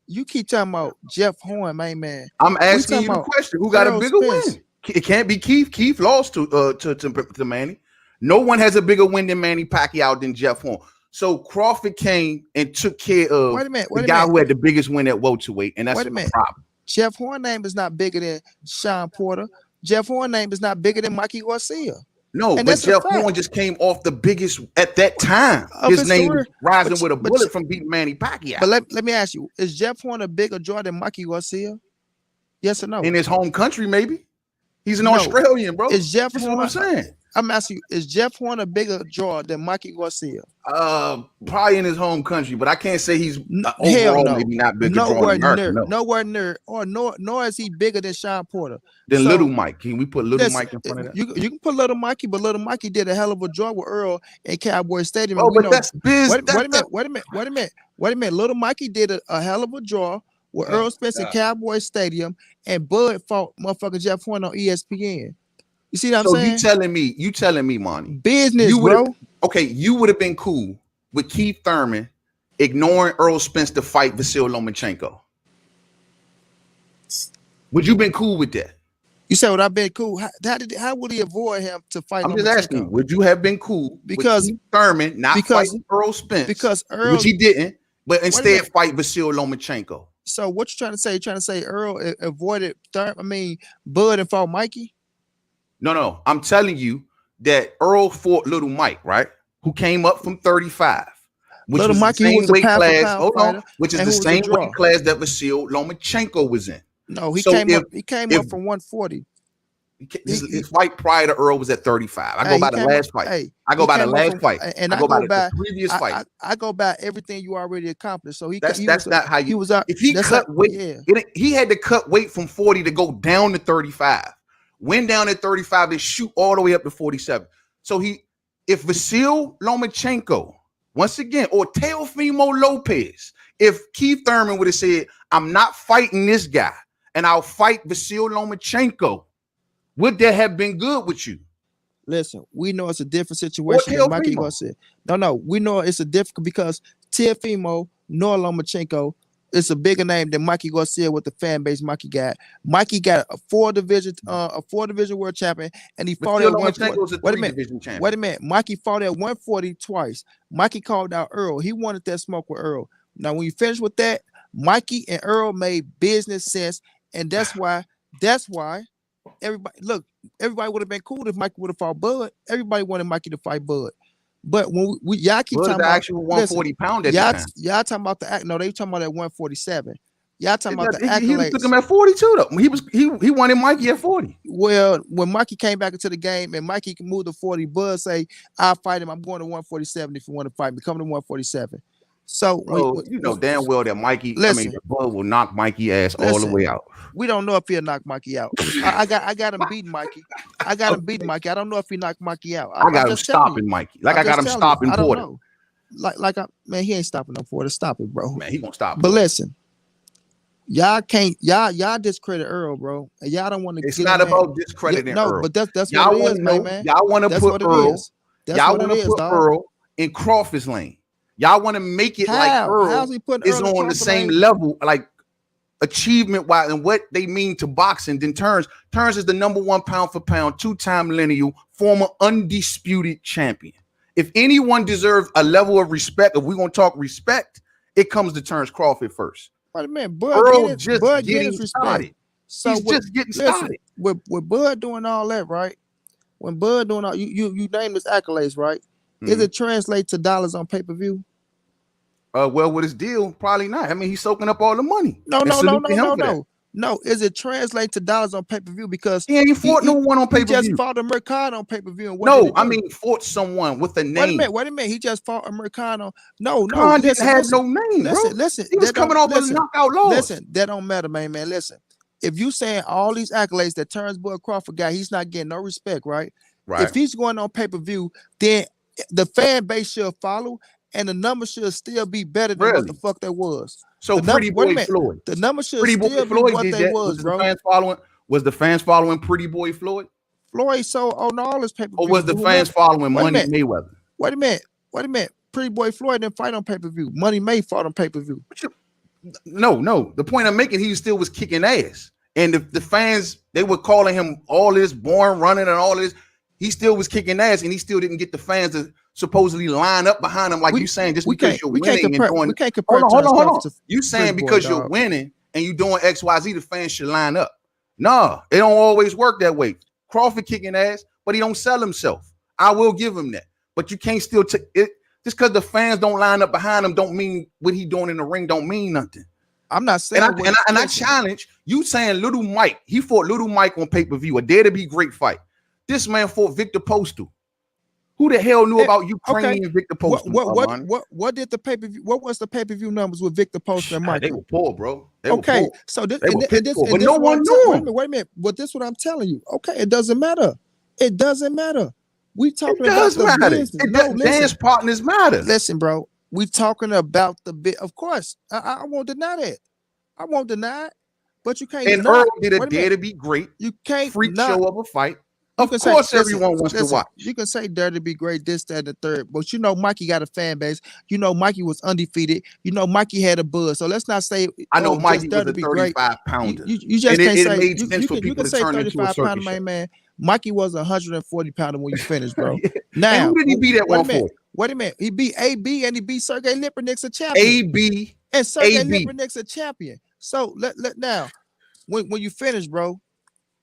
You keep talking about Jeff Horn, man. I'm asking you the question. Who got a bigger win? It can't be Keith. Keith lost to Manny. No one has a bigger win than Manny Pacquiao than Jeff Horn. So Crawford came and took care of the guy who had the biggest win at welterweight, and that's the problem. Jeff Horn name is not bigger than Sean Porter. Jeff Horn name is not bigger than Mikey Garcia. No, but Jeff Horn just came off the biggest at that time. His name was rising with a bullet from beating Manny Pacquiao. But let me ask you, is Jeff Horn a bigger draw than Mikey Garcia? Yes or no? In his home country, maybe. He's an Australian, bro. Is Jeff Horn? What I'm saying. I'm asking you, is Jeff Horn a bigger draw than Mikey Garcia? Probably in his home country, but I can't say he's overall maybe not bigger draw than America. Nowhere near, nor is he bigger than Sean Porter. Then Little Mike. Can we put Little Mike in front of that? You can put Little Mikey, but Little Mikey did a hell of a draw with Earl in Cowboy Stadium. Oh, but that's business. Wait a minute. Little Mikey did a hell of a draw with Earl Spence in Cowboy Stadium, and Bud fought motherfucking Jeff Horn on ESPN. You see what I'm saying? You telling me, Monty. Business, bro. Okay, you would have been cool with Keith Thurman ignoring Errol Spence to fight Vasyl Lomachenko. Would you been cool with that? You said would I been cool? How would he avoid him to fight? I'm just asking, would you have been cool because with Keith Thurman not fighting Errol Spence? Because Earl, which he didn't, but instead fight Vasyl Lomachenko. So what you trying to say? You trying to say Earl avoided Bud and fought Mikey? No. I'm telling you that Earl fought Little Mike, right? Who came up from 35. Which Little was Mikey the same was weight class. Which is the same weight class that Vasyl Lomachenko was in. No, he came up from 140. His fight prior to Earl was at 35. I go by the last fight. I go by the last fight. And I go by the previous fight. I go by everything you already accomplished. So that's not how you. He was out. If he cut weight, he had to cut weight from 40 to go down to 35. Went down at 35 and shoot all the way up to 47. So if Vasyl Lomachenko, once again, or Teofimo Lopez, if Keith Thurman would have said, I'm not fighting this guy and I'll fight Vasyl Lomachenko, would that have been good with you? Listen, we know it's a different situation than Mikey Garcia. No, we know it's a different because Teofimo nor Lomachenko. It's a bigger name than Mikey Garcia with the fan base Mikey got. Mikey got a four division world champion, and he fought at 140. Wait a minute. Mikey fought at 140 twice. Mikey called out Earl. He wanted that smoke with Earl. Now, when you finish with that, Mikey and Earl made business sense, and that's why everybody would have been cool if Mikey would have fought Bud. Everybody wanted Mikey to fight Bud. But when y'all keep talking the about actual 140 pound at the time. Y'all talking about the act. No, they talking about that 147. Y'all talking about the He accolades. took him at 42 though. He wanted Mikey at 40. Well, when Mikey came back into the game and Mikey can move to 40, Bud say, "I'll fight him. I'm going to 147 if you want to fight me. Come to 147." So you know damn well that Mikey, listen, Bud will knock Mikey ass all the way out. We don't know if he'll knock Mikey out. I got him beating Mikey. I got him beating Mikey. I don't know if he knocked Mikey out. I got him stopping Mikey. Like I got him stopping Porter. Man, he ain't stopping no Porter. Stop it, bro. Man, he gonna stop. But listen, y'all can't y'all discredit Earl, bro. And y'all don't want to. It's not about discrediting Earl. But that's what it is, man. Y'all want to put Earl. Y'all want to put Earl in Crawford's lane. Y'all want to make it like Earl is on the same level, like achievement wise, and what they mean to boxing. Then Terence is the #1 pound for pound, 2-time lineal, former undisputed champion. If anyone deserves a level of respect, if we're gonna talk respect, it comes to Terence Crawford first. But man, Bud getting started. So he's just getting started. With Bud doing all that, right? When Bud doing all you name his accolades, right? Is it translate to dollars on pay-per-view? Well, with his deal, probably not. I mean, he's soaking up all the money. No. Is it translate to dollars on pay-per-view? Because he ain't fought no one on pay-per-view. He just fought a Mercado on pay-per-view. No, I mean fought someone with a name. Wait a minute. He just fought a Mercado. No. Khan didn't have no name, bro. Listen. He was coming off a knockout loss. Listen, that don't matter, man. Listen. If you saying all these accolades that Terence Bud Crawford got, he's not getting no respect, right? Right. If he's going on pay-per-view, then the fan base should follow. And the number should still be better than what the fuck that was. So Pretty Boy Floyd. The number should still be what they was, bro. Was the fans following Pretty Boy Floyd? Floyd sold on all his pay-per-view. Or was the fans following Money Mayweather? Wait a minute. Pretty Boy Floyd didn't fight on pay-per-view. Money May fought on pay-per-view. No. The point I'm making, he still was kicking ass. And the fans, they were calling him all this born running and all this. He still was kicking ass, and he still didn't get the fans to supposedly line up behind him, like you saying, just because you're winning and doing. We can't compare. Hold on. You saying because you're winning and you doing XYZ, the fans should line up. No, it don't always work that way. Crawford kicking ass, but he don't sell himself. I will give him that. But you can't still take it just because the fans don't line up behind him. Don't mean what he doing in the ring. Don't mean nothing. I'm not saying. And I challenge you saying Little Mike. He fought Little Mike on pay-per-view. A Dare to Be Great fight. This man fought Victor Postal. Who the hell knew about Ukrainian Victor Postal? What did the pay-per-view? What was the pay-per-view numbers with Victor Postal and Mike? They were poor, bro. So this, and no one knew. Wait a minute. But this is what I'm telling you. Okay, it doesn't matter. It doesn't matter. We talking about the business. Dance partners matter. Listen, bro. We talking about the bit. Of course, I won't deny that. I won't deny it. But you can't. And Earl did a Dare to Be Great. You can't freak show of a fight. Of course, everyone wants to watch. You can say Dare to Be Great, this, that, and the third, but you know Mikey got a fan base. You know Mikey was undefeated. You know Mikey had a buzz. So let's not say I know Mikey was a 35-pounder. You just can't say made sense for people to turn into a circus show. Man. Mikey was 140-pounder when you finished, bro. Yeah. Now, who did he beat at 140? Wait a minute. He beat AB and he beat Sergey Lipinets, a champion. AB and Sergey Lipinets, a champion. So let now, when you finish, bro.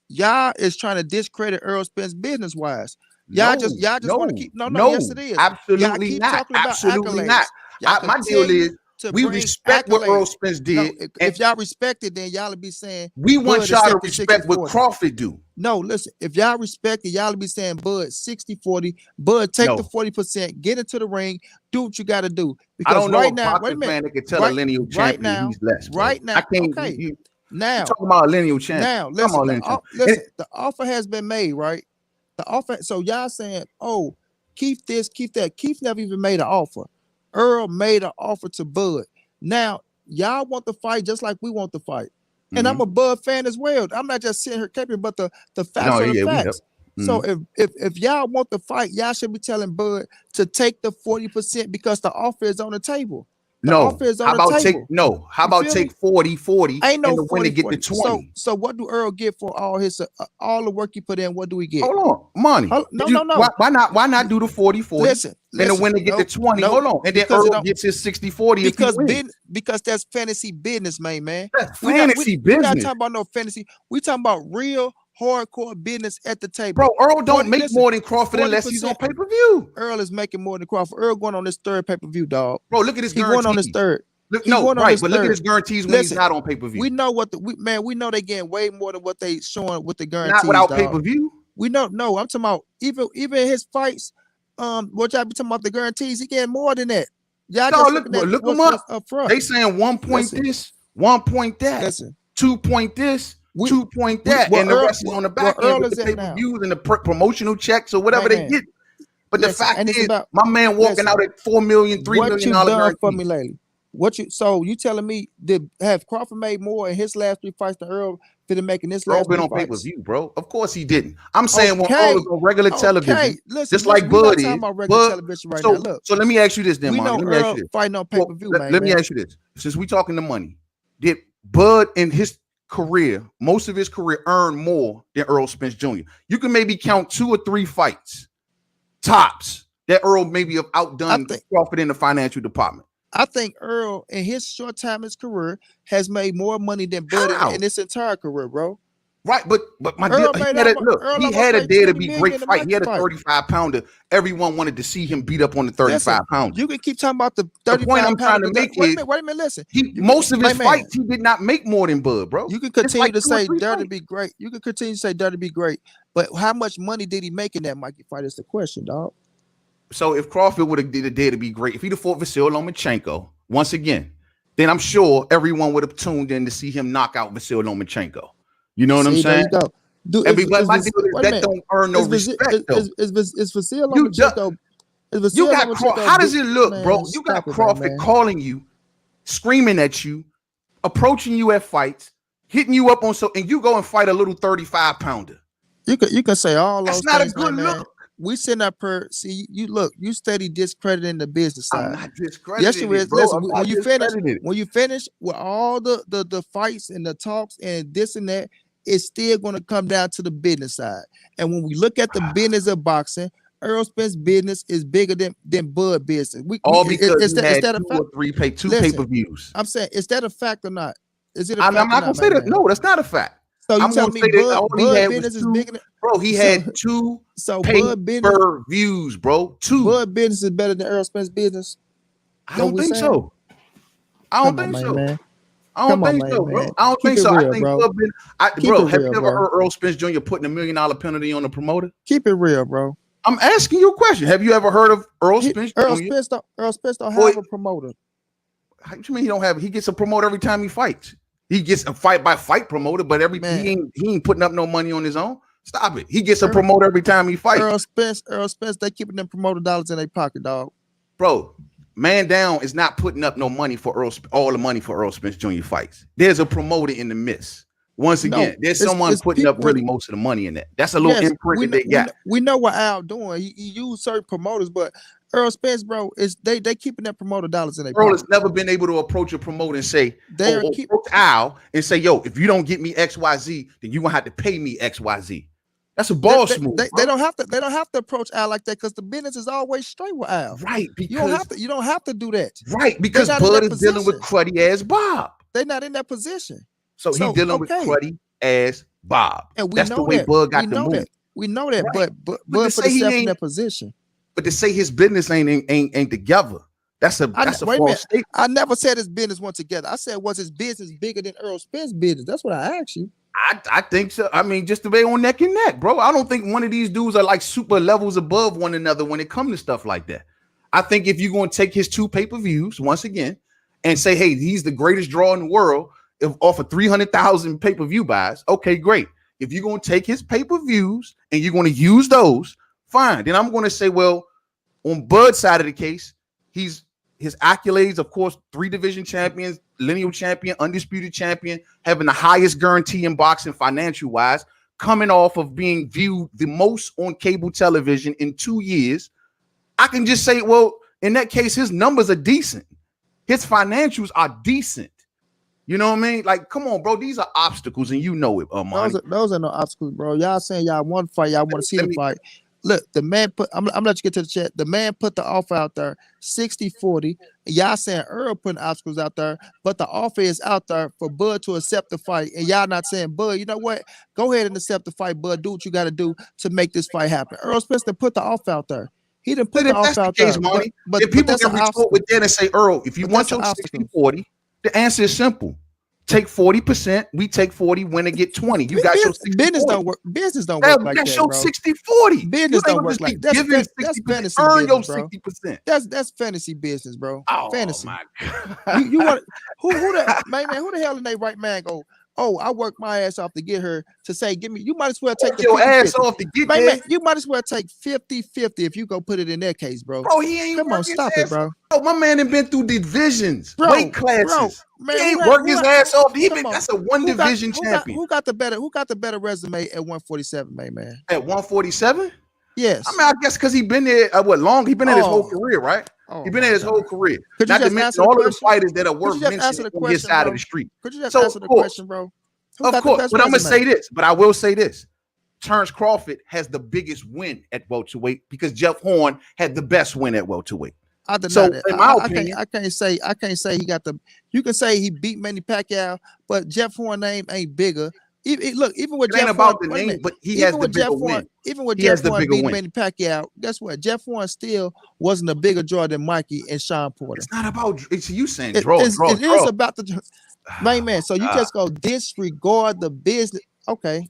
Y'all is trying to discredit ERROL Spence business wise. Y'all just want to keep yes it is. Absolutely not. Absolutely not. My deal is we respect what ERROL Spence did. If y'all respect it, then y'all will be saying we want y'all to respect what Crawford do. No, listen, if y'all respect it, y'all will be saying Bud 60-40, Bud take the 40%, get into the ring, do what you got to do. Because I don't know right now, wait a minute, man that can tell a lineal champion he's less. Right now, I can't. Okay. Now, talking about a lineal champion. Now, listen, the offer has been made, right? The offer. So y'all saying, "Oh, keep this, keep that." Keith never even made an offer. Earl made an offer to Bud. Now, y'all want the fight just like we want the fight, and I'm a Bud fan as well. I'm not just sitting here capping, but the facts are the facts. So if y'all want the fight, y'all should be telling Bud to take the 40% because the offer is on the table. How about take 40-40 ain't no and the winner get the 20? So what do Earl get for all his all the work he put in? What do we get? Hold on, money. No. Why not do the 40-40? Listen, and the winner get the 20. Hold on, and then Earl gets his 60-40 because that's fantasy business, man. That's fantasy business. We're not talking about no fantasy. We talking about real hardcore business at the table. Bro, Earl don't 40 make listen, more than Crawford unless he's on 40%. pay-per-view. Earl is making more than Crawford. Earl going on his third pay-per-view, dog. Bro, look at his He going on his guarantees. third. Look, He no, going on right, his but look at third. his guarantees when he's Listen, not on pay-per-view. we know what we know they getting way more than what they showing with the guarantees. Not without dog. pay-per-view. We know, no, I'm talking about even his fights, what y'all be talking about the guarantees, he getting more than that. Y'all No, just look, looking at look what's them up. up front. They saying 1 point Listen. this, 1 point that, Listen, 2 point this, 2 point that, well, and the Earl- rest is on the back well, end with Earl the is at now. pay-per-views and the promotional checks or whatever they Man, get. But listen, the fact and it's is, about- my man walking listen, out at $4 million, $3 what million you done guarantees. for me lately? So you telling me did have Crawford made more in his last 3 fights than Earl for making this Earl last been 3 on fights? pay-per-view, bro. Of course he didn't. I'm saying when Okay. Earl was on regular television, Listen, just like we Bud not is. talking about regular Bud, television right so, now. Look, so let me ask you this, then, we Monty. know Let me ask Earl you this. fighting on pay-per-view, man. Let me ask you this. Since we talking the money, did Bud in his career, most of his career, earn more than Errol Spence Jr.? You can maybe count 2 or 3 fights, tops, that Earl maybe have outdone Crawford in the financial department. I think Earl, in his short time in his career, has made more money than Bud in his entire career, bro. Right, but my Earl deal, Earl he had a made dare to 20 be million great in the fight. He had a fight. 35-pounder. Everyone wanted to see him beat up on the 35-pounder. You can keep talking about the 35-pounder. The point I'm trying to make is, wait a minute, listen. Most of his fights, he did not make more than Bud, bro. You can continue to say Dare to be great. You can continue to say Dare to be great, but how much money did he make in that Mikey fight is the question, dog. So if Crawford would have did a dare to be great, if he'd have fought Vasyl Lomachenko once again, then I'm sure everyone would have tuned in to see him knock out Vasyl Lomachenko. You know what I'm saying? There you go. That don't earn no respect, though. Is Vasyl Lomachenko? You got Crawford. How does it look, bro? You got Crawford calling you, screaming at you, approaching you at fights, hitting you up on and you go and fight a little 35-pounder. You can say all those things. That's not a good look. We sitting up here. See, you steady discrediting the business side. I'm not discrediting. Yes, you is. Bro. Listen, when you finish with all the fights and the talks and this and that, it's still going to come down to the business side. And when we look at the business of boxing, Errol Spence business is bigger than Bud business. Because he had 2 or 3 pay-per-views. I'm saying, is that a fact or not? Is it? I'm not going to say that. No, that's not a fact. So you tell me Bud business is bigger than? Bro, he had 2 pay-per-views, bro. 2. Bud business is better than Errol Spence business. I don't think so. I don't think so, bro. I don't think so. I think bro, have you ever heard Earl Spence Jr. putting $1 million penalty on the promoter? Keep it real, bro. I'm asking you a question. Have you ever heard of Earl Spence Jr.? Earl Spence don't have a promoter. How you mean he don't have? He gets a promoter every time he fights. He gets a fight-by-fight promoter, but he ain't putting up no money on his own. Stop it. He gets a promoter every time he fights. Earl Spence, they keeping them promoter dollars in their pocket, dog. Bro, Man Down is not putting up no money for all the money for Earl Spence Jr. fights. There's a promoter in the midst. Once again, there's someone putting up really most of the money in that. That's a little imprint that they got. We know what Al doing. He used certain promoters, but Earl Spence, bro, is they keeping that promoter dollars in their pocket. Earl has never been able to approach a promoter and say, approach Al and say, yo, if you don't get me XYZ, then you're gonna have to pay me XYZ. That's a boss move. They don't have to approach Al like that because the business is always straight with Al. Right. Because you don't have to do that. Right. Because Bud is dealing with cruddy ass Bob. They're not in that position. So he's dealing with cruddy ass Bob. And that's the way Bud got the move. We know that, right. but Bud put himself in that position. But to say his business ain't together, that's a false statement. I never said his business went together. I said, was his business bigger than Earl Spence's business? That's what I asked you. I think so. I mean, just the way on neck and neck, bro. I don't think one of these dudes are like super levels above one another when it comes to stuff like that. I think if you're going to take his 2 pay-per-views once again and say, hey, he's the greatest draw in the world off of 300,000 pay-per-view buys, okay, great. If you're going to take his pay-per-views and you're going to use those, fine. Then I'm going to say, well, on Bud's side of the case, his accolades, of course, 3 division champions, lineal champion, undisputed champion, having the highest guarantee in boxing financial wise, coming off of being viewed the most on cable television in 2 years. I can just say, well, in that case, his numbers are decent. His financials are decent. You know what I mean? Like, come on, bro. These are obstacles, and you know it, Monty. Those are no obstacles, bro. Y'all saying y'all want to fight, y'all want to see the fight. look, the man put. I'm gonna let you get to the chat. The man put the offer out there, 60-40. Y'all saying Earl putting obstacles out there, but the offer is out there for Bud to accept the fight, and y'all not saying Bud. You know what? Go ahead and accept the fight, Bud. Do what you got to do to make this fight happen. Earl Spence put the offer out there. He didn't put But the if that's offer the out case, there. Monty, But if people that's can an retort obstacle. with that and say, Earl, if you But want that's your an obstacle. 60-40, the answer is simple. Take 40%, we take 40, win and get 20. You got your 60-40. Business don't work. Business don't work like That's that, your bro. 60-40. Business don't work like that's fantasy Earn your business, bro. 60%. That's fantasy business, bro. Oh Fantasy. my God. You want who the man? Who the hell in they right man go? Oh, I worked my ass off to get her to say, give me. You might as well take the your 50, ass off to get man, there. you might as well take 50-50 if you go put it in that case, bro. Bro, he ain't Come on, working stop his it, bro. Bro, my man ain't been through divisions, Bro, weight classes. Man, he ain't working his ass off. That's a one division champion. Who got the better resume at 147, man? At 147? Yes. I mean, I guess because he been there long? He been in his whole career, right? He been in his whole career. Not to mention all of the fighters that are worth mentioning on his side of the street. Could you just answer the question, bro? Of course, but I'm gonna say this. But I will say this: Terence Crawford has the biggest win at welterweight because Jeff Horn had the best win at welterweight. So, in my opinion, I can't say he got the. You can say he beat Manny Pacquiao, but Jeff Horn name ain't bigger. Look, even with Jeff Horn, the name, but he has the bigger win. Even with Jeff Horn beating Manny Pacquiao, guess what? Jeff Horn still wasn't a bigger draw than Mikey and Sean Porter. It's not about. It's you saying draw. It is about the man. So you just go disregard the business. Okay,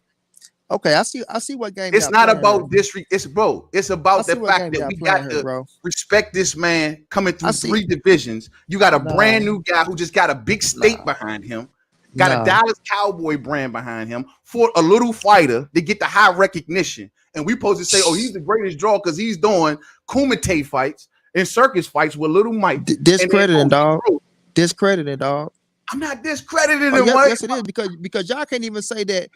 I see what game. It's not about disrespect. It's about the fact that we got to respect this man coming through 3 divisions. You got a brand new guy who just got a big stake behind him. Got a Dallas Cowboy brand behind him for a little fighter to get the high recognition. And we supposed to say, oh, he's the greatest draw because he's doing Kumite fights and circus fights with little Mike. Discrediting, dog. Discrediting, dog. I'm not discrediting him. Yes, it is because y'all can't even say that.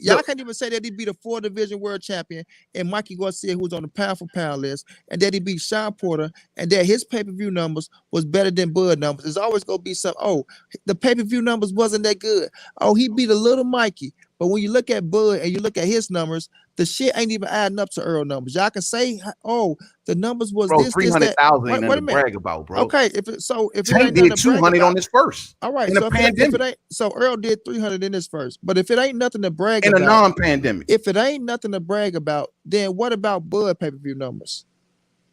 Y'all can't even say that he beat a 4-division world champion and Mikey Garcia, who's on the pound for pound list, and that he beat Sean Porter, and that his pay-per-view numbers was better than Bud numbers. There's always gonna be some. Oh, the pay-per-view numbers wasn't that good. Oh, he beat a little Mikey. But when you look at Bud and you look at his numbers, the shit ain't even adding up to Earl numbers. Y'all can say, oh, the numbers was this, 300,000 ain't nothing to brag about, bro. Okay, if it Tank did 200 on his first. All right, in the pandemic. So Earl did 300 in his first. But if it ain't nothing to brag about, in a non-pandemic, if it ain't nothing to brag about, then what about Bud pay-per-view numbers?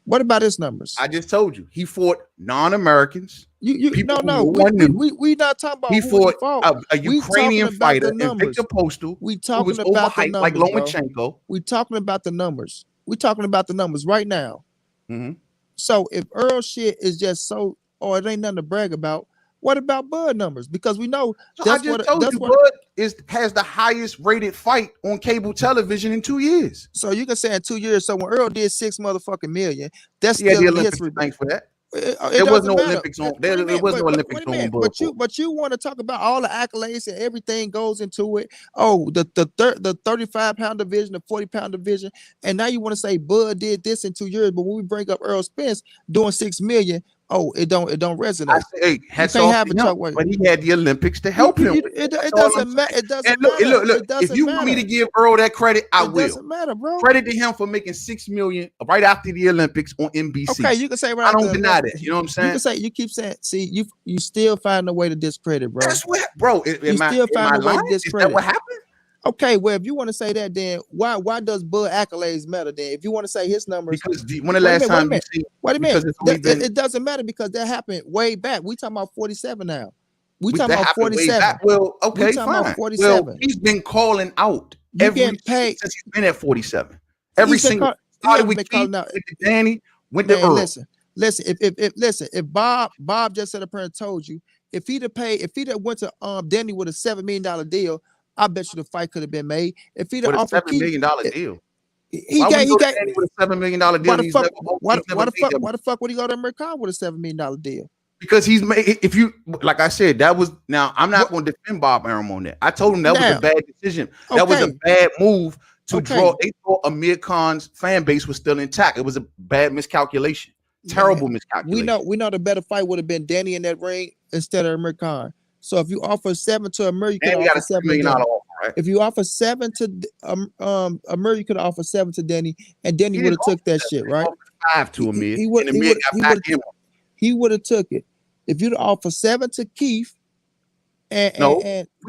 What about his numbers? I just told you he fought non-Americans. We not talking about he fought a Ukrainian fighter and Victor Postal. We talking about the numbers, like Lomachenko. We talking about the numbers. We talking about the numbers right now. So if Earl shit is just so, or it ain't nothing to brag about, what about Bud numbers? Because we know Bud has the highest rated fight on cable television in 2 years. So you can say in 2 years. So when Earl did $6 motherfucking million, that's still the Olympics. Thanks for that. There was no Olympics on. There was no Olympics on. But you want to talk about all the accolades and everything goes into it. Oh, the 35-pound division, the 40-pound division, and now you want to say Bud did this in 2 years. But when we bring up Earl Spence doing $6 million, oh, it don't resonate. I say, but he had the Olympics to help him. It doesn't matter. It doesn't matter. Look. If you want me to give Earl that credit, I will. It doesn't matter, bro. Credit to him for making $6 million right after the Olympics on NBC. Okay, you can say I don't deny that. You know what I'm saying? You keep saying. See, you still find a way to discredit, bro. That's what, bro. You still find a way to discredit. Is that what happened? Okay, well, if you want to say that, then why does Bud accolades matter? Then, if you want to say his numbers, because when the last time you see, wait a minute, it doesn't matter because that happened way back. We talking about 47 now. We talking about 47. Well, okay, fine. Well, he's been calling out since he's been at 47. Every single started with Keith, went to Danny, went to Earl. Listen. If Bob just said up here and told you, if he'd went to Danny with a $7 million deal, I bet you the fight could have been made. If he'd offered $7 million deal, he got with a $7 million deal. Why the fuck would he go to America with a $7 million deal? Because he's made. If you like, I said that was. Now I'm not going to defend Bob Arum on that. I told him that was a bad decision. That was a bad move to draw. They thought Amir Khan's fan base was still intact. It was a bad miscalculation. Terrible miscalculation. We know the better fight would have been Danny in that ring instead of Amir Khan. So if you offer 7 to Amir, you can offer $7 million. If you offer 7 to Amir, you could offer 7 to Danny, and Danny would have took that shit, right? 5 to Amir. He would. And Amir got back in. He would have took it. If you'd offer 7 to Keith, and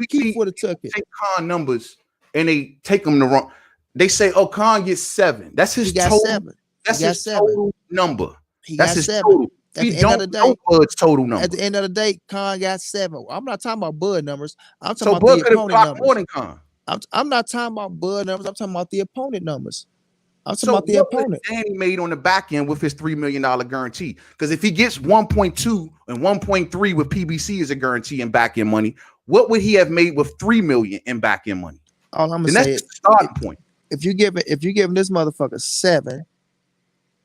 Keith would have took it. Take Khan numbers and they take them the wrong. They say, "Oh, Khan gets 7. That's his total. 7. That's his total number. That's his 7. total. At the end of the day, Bud's total number. At the end of the day, Khan got 7. I'm not talking about Bud numbers. I'm talking about Bud the opponent numbers. More than Khan. I'm not talking about Bud numbers. I'm talking about the opponent numbers. I'm talking about the opponent. Danny made on the back end with his $3 million guarantee. Because if he gets 1.2 and 1.3 with PBC as a guarantee and back end money, what would he have made with $3 million in back end money? All I'm gonna say is the starting point. If you give this motherfucker 7,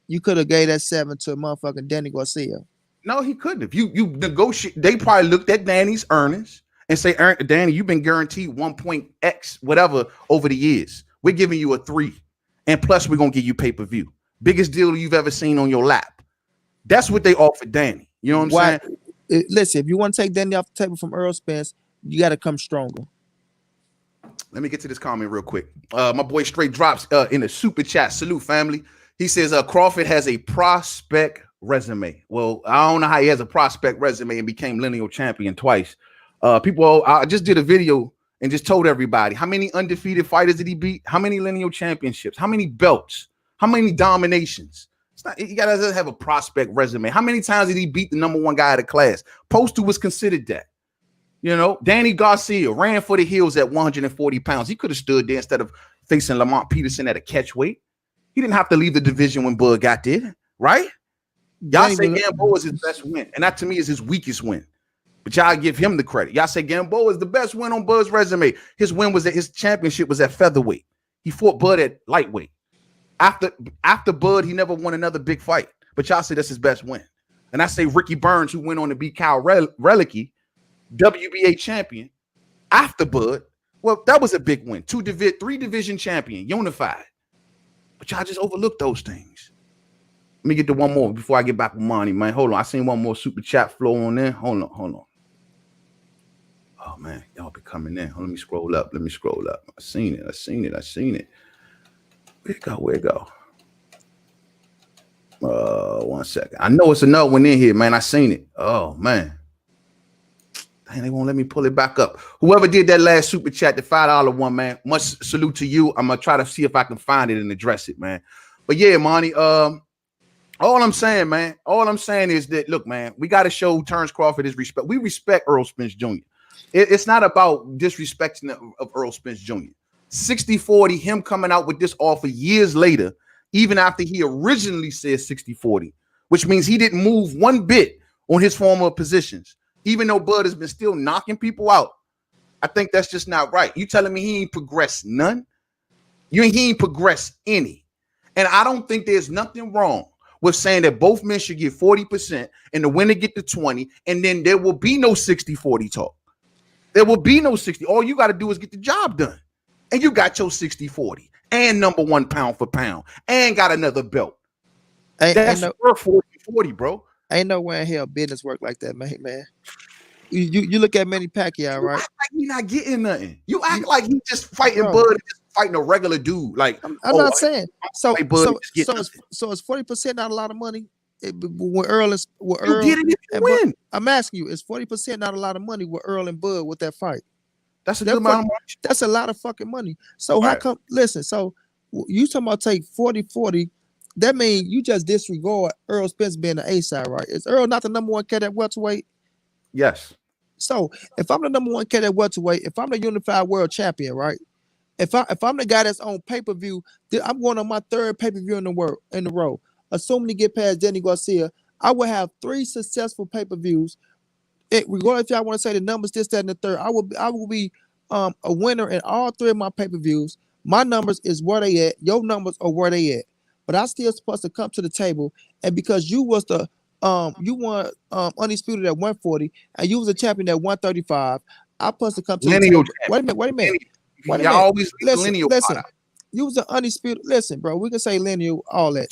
you could have gave that 7 to motherfucking Danny Garcia. No, he couldn't. If you negotiate, they probably looked at Danny's earnings and say, Danny, you've been guaranteed 1.x whatever over the years. We're giving you a 3. And plus, we're gonna give you pay-per-view. Biggest deal you've ever seen on your lap. That's what they offered Danny. You know what I'm saying? Listen, if you want to take Danny off the table from ERROL Spence, you got to come stronger. Let me get to this comment real quick. My boy Straight Drops in the super chat. Salute, family. He says Crawford has a prospect resume. Well, I don't know how he has a prospect resume and became lineal champion twice. I just did a video and just told everybody how many undefeated fighters did he beat, how many lineal championships, how many belts, how many dominations. You gotta have a prospect resume. How many times did he beat the #1 guy of the class? Poster was considered that. You know, Danny Garcia ran for the hills at 140 pounds. He could have stood there instead of facing Lamont Peterson at a catch weight. He didn't have to leave the division when Bud got there, right? Y'all say Gamboa is his best win, and that to me is his weakest win. But y'all give him the credit. Y'all say Gamboa is the best win on Bud's resume. His win was his championship was at featherweight. He fought Bud at lightweight. After Bud, he never won another big fight. But y'all say that's his best win. And I say Ricky Burns, who went on to beat Kyle Relicky, WBA champion, after Bud. Well, that was a big win. 3 division champion, unified. But y'all just overlooked those things. Let me get to one more before I get back with Monty, man. Hold on. I seen one more super chat flow on there. Hold on. Oh, man. Y'all be coming in. Let me scroll up. I seen it. Where it go? 1 second. I know it's another one in here, man. I seen it. Oh, man. Dang, they won't let me pull it back up. Whoever did that last super chat, the $5 one, man, much salute to you. I'm going to try to see if I can find it and address it, man. But yeah, Monty, all I'm saying, man, is that, look, man, we got to show Terence Crawford his respect. We respect ERROL Spence Jr. It's not about disrespecting of ERROL Spence Jr. 60-40, him coming out with this offer years later, even after he originally said 60-40, which means he didn't move one bit on his former positions, even though Bud has been still knocking people out. I think that's just not right. You telling me he ain't progressed none? He ain't progressed any. And I don't think there's nothing wrong with saying that both men should get 40% and the winner get the 20, and then there will be no 60-40 talk. There will be no 60. All you got to do is get the job done. And you got your 60-40 and #1 pound for pound and got another belt. That's worth 40-40, bro. Ain't nowhere in hell business work like that, man. You look at Manny Pacquiao, right? You act like he not getting nothing. You act like he just fighting Bud and just fighting a regular dude. Like I'm not saying. So it's 40% not a lot of money. With Earl get it if you win. Bud, I'm asking you, is 40% not a lot of money with Earl and Bud with that fight? That's a good amount of money. That's a lot of fucking money. So how come? Listen, so you talking about take 40-40? That means you just disregard ERROL Spence being the A side, right? Is Earl not the #1 cat at welterweight? Yes. So if I'm the #1 cat at welterweight, if I'm the unified world champion, right? If I'm the guy that's on pay-per-view, I'm going on my 3rd pay-per-view in the row. Assuming to get past Danny Garcia, I will have 3 successful pay-per-views. Regardless if y'all want to say the numbers, this, that, and the third, I will be a winner in all 3 of my pay-per-views. My numbers is where they at. Your numbers are where they at. But I still supposed to come to the table, and because you was the you won undisputed at 140, and you was a champion at 135, I supposed to come to the table. Wait a minute. Y'all always listen. You was an undisputed. Listen, bro, we can say lineal, all that.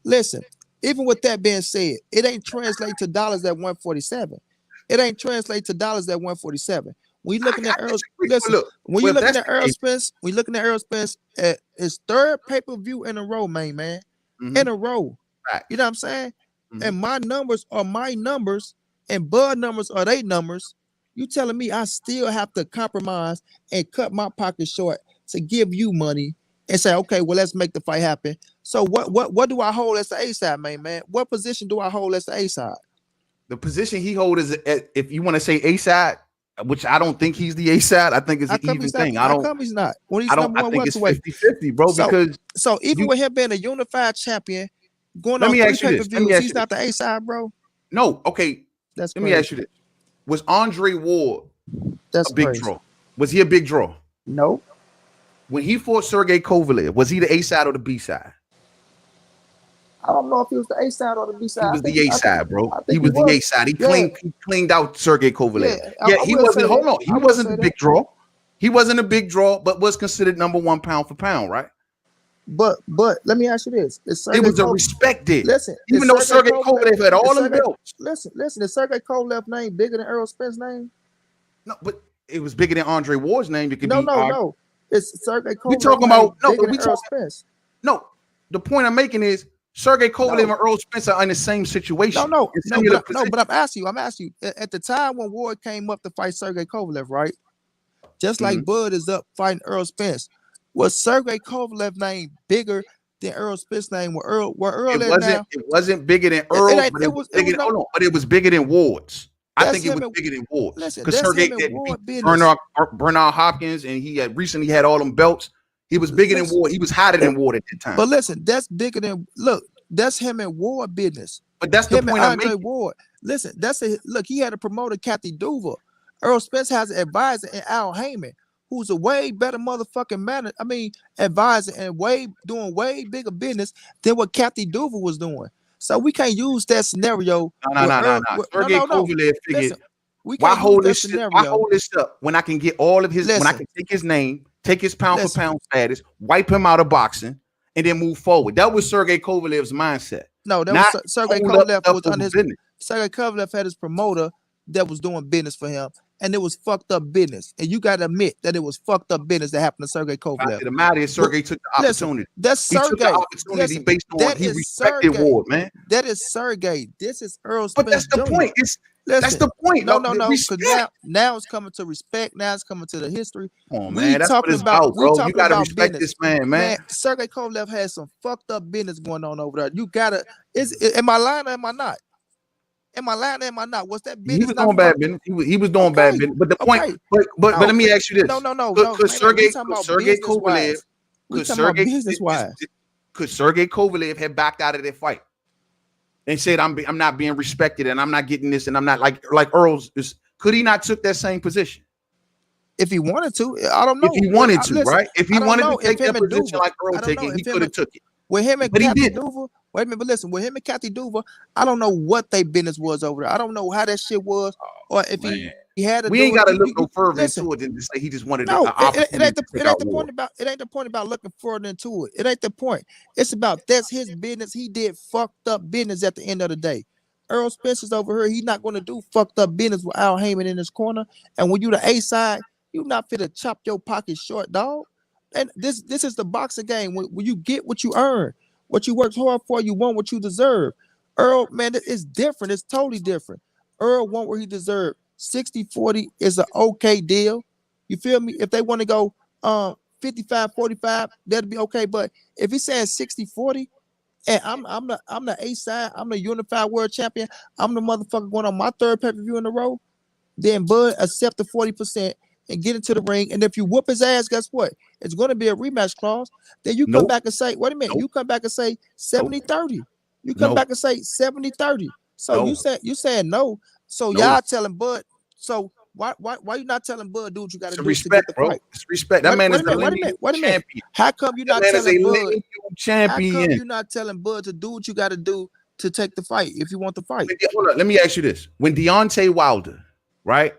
Listen. Even with that being said, it ain't translate to dollars at 147. It ain't translate to dollars at 147. When you looking at I Errol, disagree. listen. Well, look, When you well, if looking that's at the Errol case, Spence, when you looking at Errol Spence at his third pay-per-view in a row, man, in a row. right. You know what I'm saying? And my numbers are my numbers, and Bud numbers are they numbers. You telling me I still have to compromise and cut my pocket short to give you money and say, okay, well, let's make the fight happen. So what do I hold as the A side, man? What position do I hold as the A side? The position he holds is, if you want to say A side, which I don't think he's the A side. I think it's How an come even he's not? thing. How come he's not? When he's number I one think it's welterweight. 50-50, bro, because So even you, with him being a unified champion, going let on me 3 ask you this. Let me pay-per-views, ask he's you not this. the A side, bro. No, okay. That's Let me ask you crazy. this. Was Andre Ward That's a big crazy. draw? Was he a big draw? No. When he fought Sergey Kovalev, was he the A side or the B side? I don't know if he was the A side or the B side. He was the A side, bro. I He think was the A was. side. He Yeah, cleaned out Sergey Kovalev. yeah. Yeah, I he will say wasn't. Hold that. on, he I will wasn't say a that. big draw. He wasn't a big draw, but was considered number one pound for pound, right? But let me ask you this: Is It Sergey was a Kovalev? respected, Listen, even is though Sergey Sergey Kovalev? Kovalev had Is all them Sergey? belts. Listen. Is Sergey Kovalev name bigger than Errol Spence's name? No, but it was bigger than Andre Ward's name. It could No, be. no, no. Is Sergey We Kovalev talking name about no, bigger but than we Errol talking Spence? no. The point I'm making is Sergey Kovalev No. and Earl Spence are in the same situation. No. In similar No, position. but I'm asking you. At the time when Ward came up to fight Sergey Kovalev, right? Just like Bud is up fighting Earl Spence, was Sergey Kovalev name bigger than Earl Spence name? Where Earl at now? It wasn't bigger than It Earl's, ain't. but It it was was. It bigger. was no. Hold on, but it was bigger than Ward's. I That's think it him was and bigger than Ward's listen. because That's Sergey him and had beat Ward business. Bernard Hopkins, and he had recently had all them belts. He was bigger than Ward. He was hotter than Ward at that time. But listen, that's bigger than look. That's him and Ward business. But that's the Him and point I'm Andre making. Ward. Listen, that's a look. He had a promoter, Kathy Duva. Earl Spence has an advisor in Al Heyman, who's a way better motherfucking man. I mean, advisor and doing way bigger business than what Kathy Duva was doing. So we can't use that scenario. No. Sergey Kovalev figured, Listen, we why can't use hold that this shit? scenario. Why hold this up when I can get all of his? When I Listen. can take his name, take his pound for Listen. pound status, wipe him out of boxing, and then move forward. That was Sergey Kovalev's mindset. No, that Not was Sergey hold up Kovalev stuff was over on his business. Sergey Kovalev had his promoter that was doing business for him, and it was fucked up business. And you gotta admit that it was fucked up business that happened to Sergey Kovalev. The matter is Sergey took the opportunity. That's He Sergey. took the opportunity based on he respected Ward, man. That is Sergey. This is Earl Spence. But that's the Jr. point. That's the point. No. Because now it's coming to respect. Now it's coming to the history. Come on, man. That's what it's about, bro. You gotta respect this man. Sergey Kovalev has some fucked up business going on over there. You gotta. Am I lying or am I not? Am I lying or am I not? What's that business? He was doing bad business. He was doing bad business. But the point. But let me ask you this. No. Could Sergey Kovalev? Could Sergey Kovalev have backed out of that fight and said, I'm not being respected and I'm not getting this and I'm not like Earl's is? Could he not took that same position? If he wanted to, I don't know. If he wanted to, right? If he wanted to take that position like Earl taking, he could have took it. With him and Kathy Duva, wait a minute, but listen, with him and Kathy Duva, I don't know what their business was over there. I don't know how that shit was, or if he had. We ain't got to look no further into it than to say he just wanted. No, it ain't the point about. It ain't the point about looking further into it. It ain't the point. It's about that's his business. He did fucked up business at the end of the day. Earl Spence is over here. He's not going to do fucked up business with Al Heyman in his corner. And when you the A side, you not fit to chop your pocket short, dog. And this is the boxing game. When you get what you earn, what you worked hard for, you want what you deserve. Earl, man, it's different. It's totally different. Earl want what he deserved. 60-40 is an okay deal. You feel me? If they want to go 55-45, that'd be okay. But if he's saying 60-40, and I'm the A side, I'm the unified world champion, I'm the motherfucker going on my third pay-per-view in a row, then Bud accept the 40%. And get into the ring, and if you whoop his ass, guess what? It's going to be a rematch clause. Then you come back and say, wait a minute, you come back and say 70-30. You come back and say 70-30. So you saying no. So y'all telling Bud. So why you not telling Bud, dude, you got to do to get the fight? It's respect. That man is the lineal champion. How come you not telling Bud? Champion. How come you not telling Bud to do what you got to do to take the fight if you want the fight? Hold on, let me ask you this: when Deontay Wilder, right?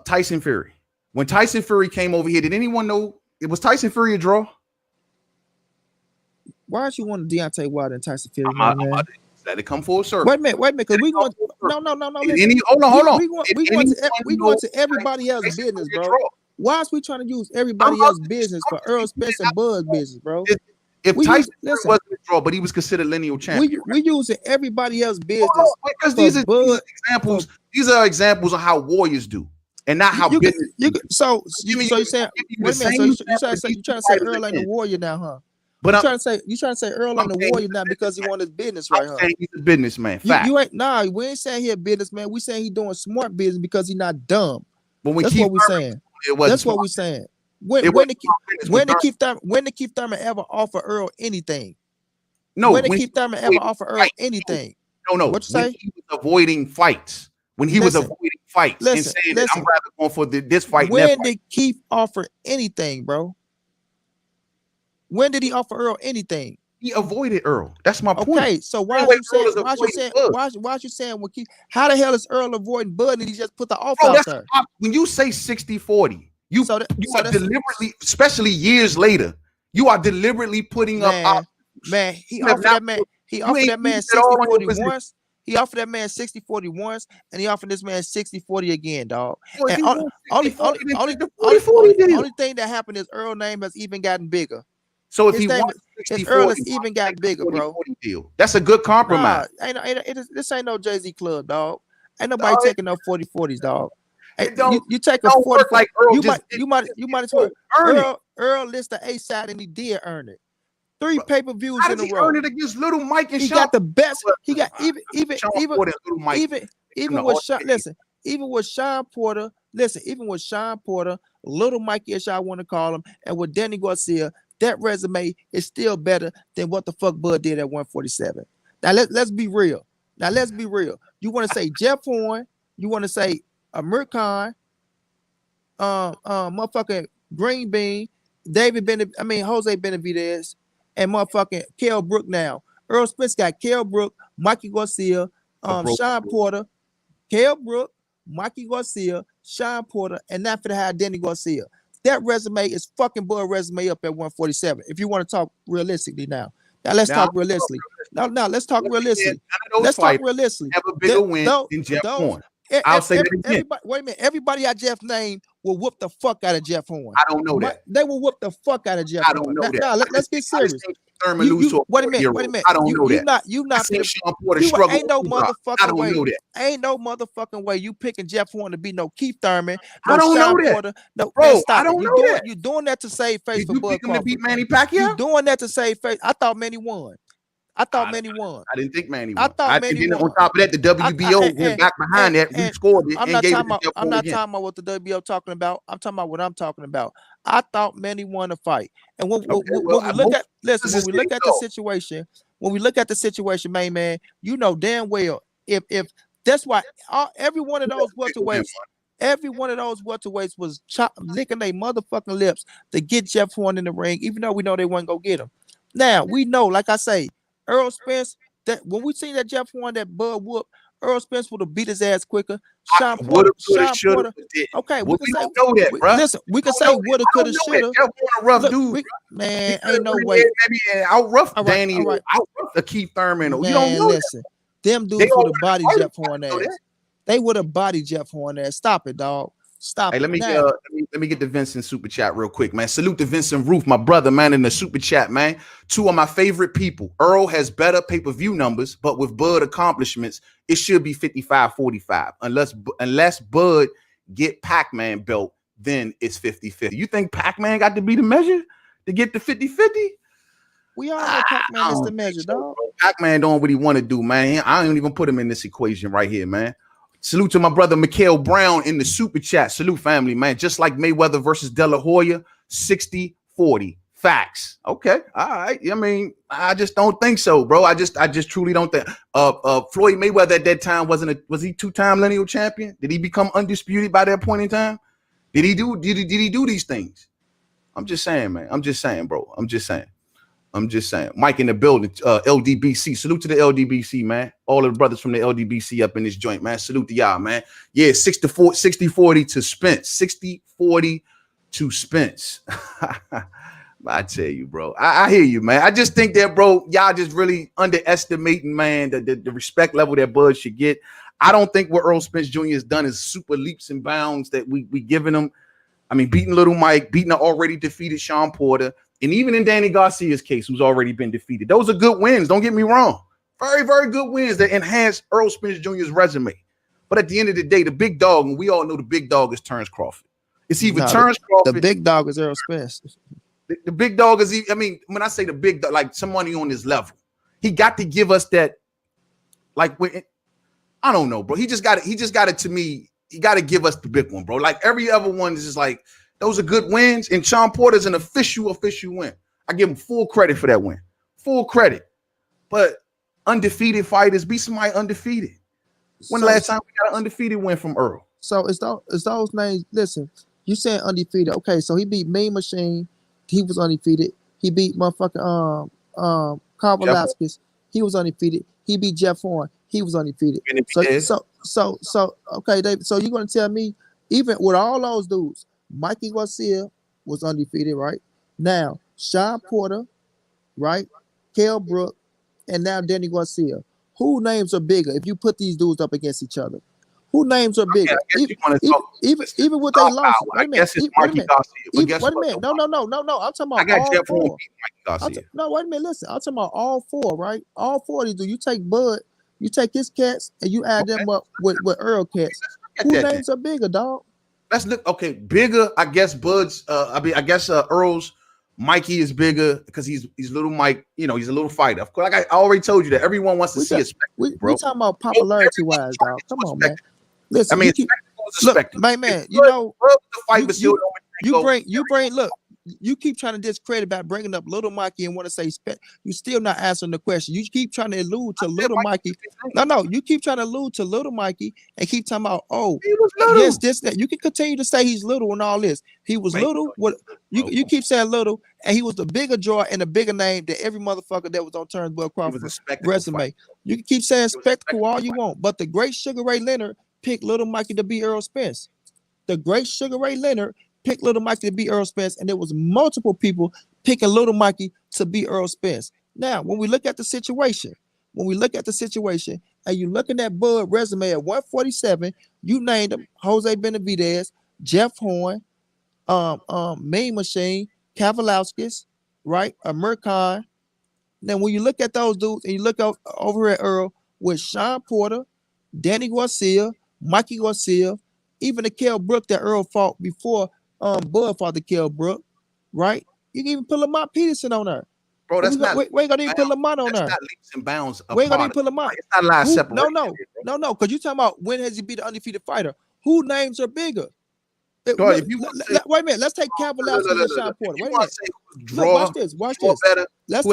Tyson Fury. When Tyson Fury came over here, did anyone know it was Tyson Fury a draw? Why don't you want Deontay Wilder and Tyson Fury? Let it come full circle. Wait a minute, because we going no. Listen. Hold on. We going to everybody else's business, bro. Why is we trying to use everybody else's business for Errol Spence and Bud's business, bro? If Tyson wasn't a draw, but he was considered lineal champion. We using everybody else's business because these are examples. These are examples of how warriors do, and not how business. So you're saying, wait a minute. So you trying to say Earl ain't a warrior now, huh? But you trying to say Earl ain't a warrior now because he won his business, right? I'm saying he's a businessman. Fact. You ain't we ain't saying he a businessman. We saying he doing smart business because he's not dumb. That's what we saying. That's what we saying. When did Keith Thurman ever offer Earl anything? No. When did Keith Thurman ever offer Earl anything? No. What you say? He was avoiding fights. When he was avoiding fights and saying that I'm rather going for this fight. When did Keith offer anything, bro? When did he offer Earl anything? He avoided Earl. That's my point. Okay, so why are you saying when Keith? How the hell is Earl avoiding Bud and he just put the offer out there? When you say 60-40, you are deliberately, especially years later, you are deliberately putting up. Man, he offered that man 60-40 once. He offered that man 60-40 once, and he offered this man 60-40 again, dog. And only thing that happened is Earl's name has even gotten bigger. So if his Earl has even got bigger, bro. Deal. That's a good compromise. This ain't no Jay-Z club, dog. Ain't nobody taking no 40-40s, dog. You take a 40 like Earl. You might as well Earl list the A side and he did earn it. 3 pay-per-views in a row. Earn it against Little Mike and he Sean. Got the best. He got even with Sean Porter. Listen, even with Sean Porter, Little Mikey, as y'all want to call him, and with Danny Garcia, that resume is still better than what the fuck Bud did at 147. Now let's be real. You want to say Jeff Horn? You want to say Amir Khan? Motherfucking Green Bean, Jose Benavidez, and motherfucking Kell Brook now. Errol Spence got Kell Brook, Mikey Garcia, Sean Porter, Kell Brook, Mikey Garcia, Sean Porter, and not for the high Danny Garcia. That resume is fucking Bud resume up at 147. If you want to talk realistically now. Let's talk realistically. Let's talk realistically. Have a bigger win than Jeff Horn. I'll say that again. Wait a minute. Everybody I Jeff named will whoop the fuck out of Jeff Horn. I don't know that. They will whoop the fuck out of Jeff Horn. I don't know that. Let's get serious. Wait a minute. I don't know that. You not Sean Porter struggle. Ain't no motherfucking way. Know that. Ain't no motherfucking way you picking Jeff Horn to be no Keith Thurman. No, I don't Sean know that. Porter, no, bro. I don't know that. You're doing that to save face for Bud Crawford. To beat Manny Pacquiao? You doing that to save face. I thought Manny won. I didn't think Manny won. On top of that, the WBO went back behind that, rescored it, I'm not talking about what the WBO talking about. I'm talking about what I'm talking about. I thought Manny won the fight. And when we look at the situation, main man, you know damn well if that's why every one of those welterweights was licking their motherfucking lips to get Jeff Horn in the ring, even though we know they wasn't gonna get him. Now we know, like I say, Errol Spence, that when we seen that Jeff Horn, that Bud whoop, Errol Spence would have beat his ass quicker. Sean Porter. Okay, we can say know that, bro. Listen, we can say woulda, coulda, shoulda. Jeff Horn a rough dude, man. Ain't no way. Maybe out rough Danny, out rough the Keith Thurman. Man, you don't know listen, them dudes would have bodied Jeff Horn ass. They would have bodied Jeff Horn ass. Stop it, dog. Stop. Hey, let me get the Vincent super chat real quick, man. Salute to Vincent Roof, my brother, man, in the super chat, man. 2 of my favorite people. Earl has better pay-per-view numbers, but with Bud accomplishments, it should be 55-45. Unless Bud get Pac-Man belt, then it's 50-50. You think Pac-Man got to be the measure to get the 50-50? We all know Pac-Man is the measure, dog. Pac-Man doing what he want to do, man. I don't even put him in this equation right here, man. Salute to my brother Mikhail Brown in the super chat. Salute, family, man. Just like Mayweather versus De La Hoya, 60-40. Facts. Okay. All right. I mean, I just don't think so, bro. I just truly don't think. Floyd Mayweather at that time was he 2-time lineal champion? Did he become undisputed by that point in time? Did he do these things? I'm just saying, man. I'm just saying, bro. I'm just saying. Mike in the building, LDBC. Salute to the LDBC, man. All of the brothers from the LDBC up in this joint, man. Salute to y'all, man. Yeah, 60-40 to Spence. 60-40 to Spence. I tell you, bro. I hear you, man. I just think that, bro, y'all just really underestimating, man, the respect level that Bud should get. I don't think what Errol Spence Jr. has done is super leaps and bounds that we giving him. I mean, beating Little Mike, beating the already defeated Sean Porter, and even in Danny Garcia's case, who's already been defeated. Those are good wins. Don't get me wrong. Very, very good wins that enhance Errol Spence Jr.'s resume. But at the end of the day, the big dog, and we all know the big dog is Terence Crawford. It's either Terence Crawford. The big dog is Errol Spence. The big dog is, I mean, when I say the big dog, like somebody on this level, he got to give us that, like, I don't know, bro. He just got it to me. He got to give us the big one, bro. Like every other one is just like, those are good wins. And Sean Porter's an official win. I give him full credit for that win. Full credit. But undefeated fighters, be somebody undefeated. When the last time we got an undefeated win from Earl? So it's those names. Listen, you saying undefeated. Okay, so he beat Main Machine. He was undefeated. He beat motherfucking Carl Velasquez. He was undefeated. He beat Jeff Horn. He was undefeated. So okay, David. So you're gonna tell me, even with all those dudes, Mikey Garcia was undefeated, right? Now Sean Porter, right? Kell Brook, and now Danny Garcia. Who names are bigger if you put these dudes up against each other? Who names are bigger? Even with their losses. Wait a minute. Wait a minute. No. I'm talking about all four. No, wait a minute. Listen, I'm talking about all four, right? All four of these dudes. You take Bud, you take his cats, and you add them up with Earl cats. Who names are bigger, dog? Let's look. Okay, bigger. I guess Bud's. I guess Earl's. Mikey is bigger because he's Little Mike. You know, he's a little fighter. Of course, like I already told you that everyone wants to see a spectacle, bro. We talking about popularity wise, dog. Come on, man. Listen, I mean, look, man, you know, you bring. Look, you keep trying to discredit by bringing up Little Mikey and want to say you still not answering the question. You keep trying to allude to Little Mikey. No, you keep trying to allude to Little Mikey and keep talking about, oh, yes, this, that. You can continue to say he's little and all this. He was little. What you keep saying little, and he was the bigger draw and a bigger name than every motherfucker that was on Terence Crawford's resume. You can keep saying spectacle all you want, but the great Sugar Ray Leonard picked Little Mikey to be Errol Spence. The great Sugar Ray Leonard picked Little Mikey to be Errol Spence, and there was multiple people picking Little Mikey to be Errol Spence. Now, when we look at the situation, and you're looking at Bud resume at 147, you named him Jose Benavidez, Jeff Horn, Main Machine, Kavalauskas, right? Amir Khan. Then when you look at those dudes and you look over at Earl with Sean Porter, Danny Garcia, Mikey Garcia, even the Kell Brook that Earl fought before Bud fought the Kell Brook, right? You can even put Lamont Peterson on there. Bro, that's not. We ain't gonna even put Lamont on there. That's not leaps and bounds. We ain't gonna even put Lamont. It's not live separation. No, because you talking about when has he beat an undefeated fighter? Who names are bigger? Wait a minute. Let's take Kavalauskas and Sean Porter. Wait a minute. Watch this. Let's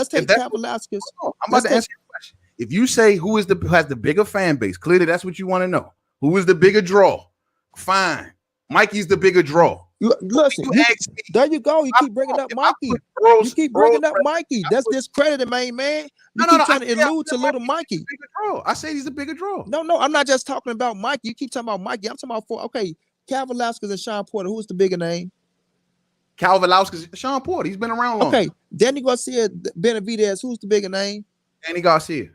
take Kavalauskas. I'm about to ask you a question. If you say who has the bigger fan base, clearly that's what you want to know. Who is the bigger draw? Fine. Mikey's the bigger draw. There you go. You keep bringing up Mikey. You keep bringing up Mikey. That's discredited, man. You keep trying to allude to Little Mikey. I say he's the bigger draw. No, I'm not just talking about Mikey. You keep talking about Mikey. I'm talking about okay, Kavalauskas and Sean Porter. Who's the bigger name? Kavalauskas, Sean Porter. He's been around long. Okay, Danny Garcia, Benavidez. Who's the bigger name? Danny Garcia.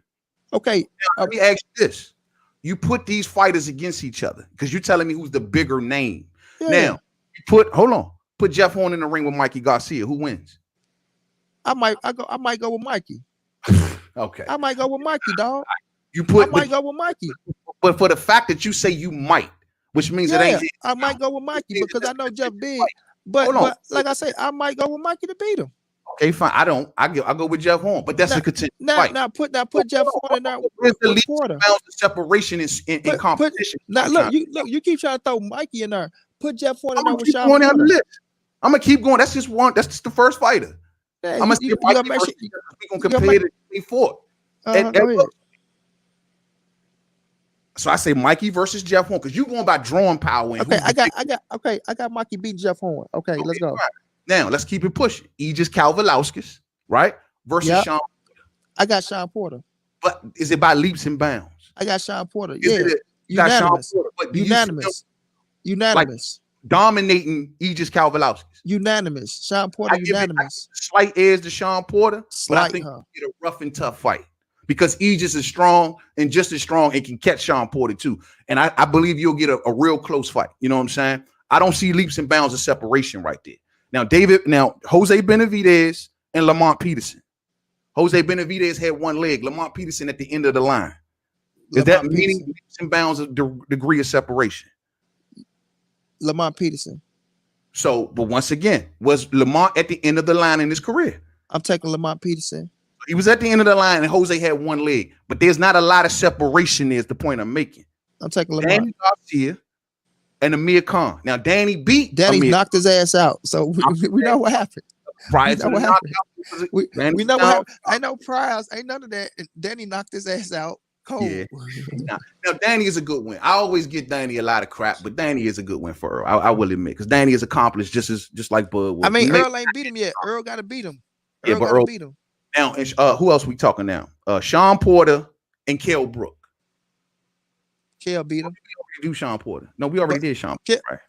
Okay. Now, let me ask you this. You put these fighters against each other because you're telling me who's the bigger name. Yeah. Now, put Jeff Horn in the ring with Mikey Garcia. Who wins? I might go with Mikey. Okay. I might go with Mikey, dog. I might go with Mikey. But for the fact that you say you might, which means it ain't. I might go with Mikey because I know Jeff big. But like I said, I might go with Mikey to beat him. Okay, fine. I go with Jeff Horn, but that's a contentious fight. Now put Jeff Horn in there. Where's the least amount of separation in competition? Look, you keep trying to throw Mikey in there. Put Jeff Horn in there with Sean Porter. I'm gonna keep going. That's just one. That's just the first fighter. Yeah, I'm gonna see if Mikey versus we gonna compare it before. So I say Mikey versus Jeff Horn because you going by drawing power. Okay, I got Mikey beat Jeff Horn. Okay, let's go. Right. Now let's keep it pushing. Aegis Kavalauskas, right? Versus Sean. I got Sean Porter. But is it by leaps and bounds? I got Sean Porter. Unanimous. Unanimous. Like dominating Aegis Kavalauskas. Unanimous. Sean Porter, I give it unanimous. slight edge to Sean Porter, but I Slight, think huh? it's a rough and tough fight because Aegis is strong and just as strong and can catch Sean Porter too. And I believe you'll get a real close fight. You know what I'm saying? I don't see leaps and bounds of separation right there. Now, Jose Benavidez and Lamont Peterson. Jose Benavidez had one leg. Lamont Peterson at the end of the line. Is that meaning leaps and bounds of degree of separation? Lamont Peterson. So, but once again, was Lamont at the end of the line in his career? I'm taking Lamont Peterson. He was at the end of the line and Jose had one leg, but there's not a lot of separation there is the point I'm making. I'm taking Lamont. Danny Garcia and Amir Khan. Now, Danny knocked his ass out. So we know what happened. Prior to the knockout, we know what happened. Ain't no priors. Ain't none of that. Danny knocked his ass out. Cold. Yeah. Now, Danny is a good win. I always give Danny a lot of crap, but Danny is a good win for Earl. I will admit, because Danny is accomplished just like Bud was. I mean, Earl ain't beat him yet. Earl got to beat him. Earl beat him. Now, who else we talking now? Sean Porter and Kell Brook. Kell beat him. We already do Sean Porter. No, we already did Sean Porter, right?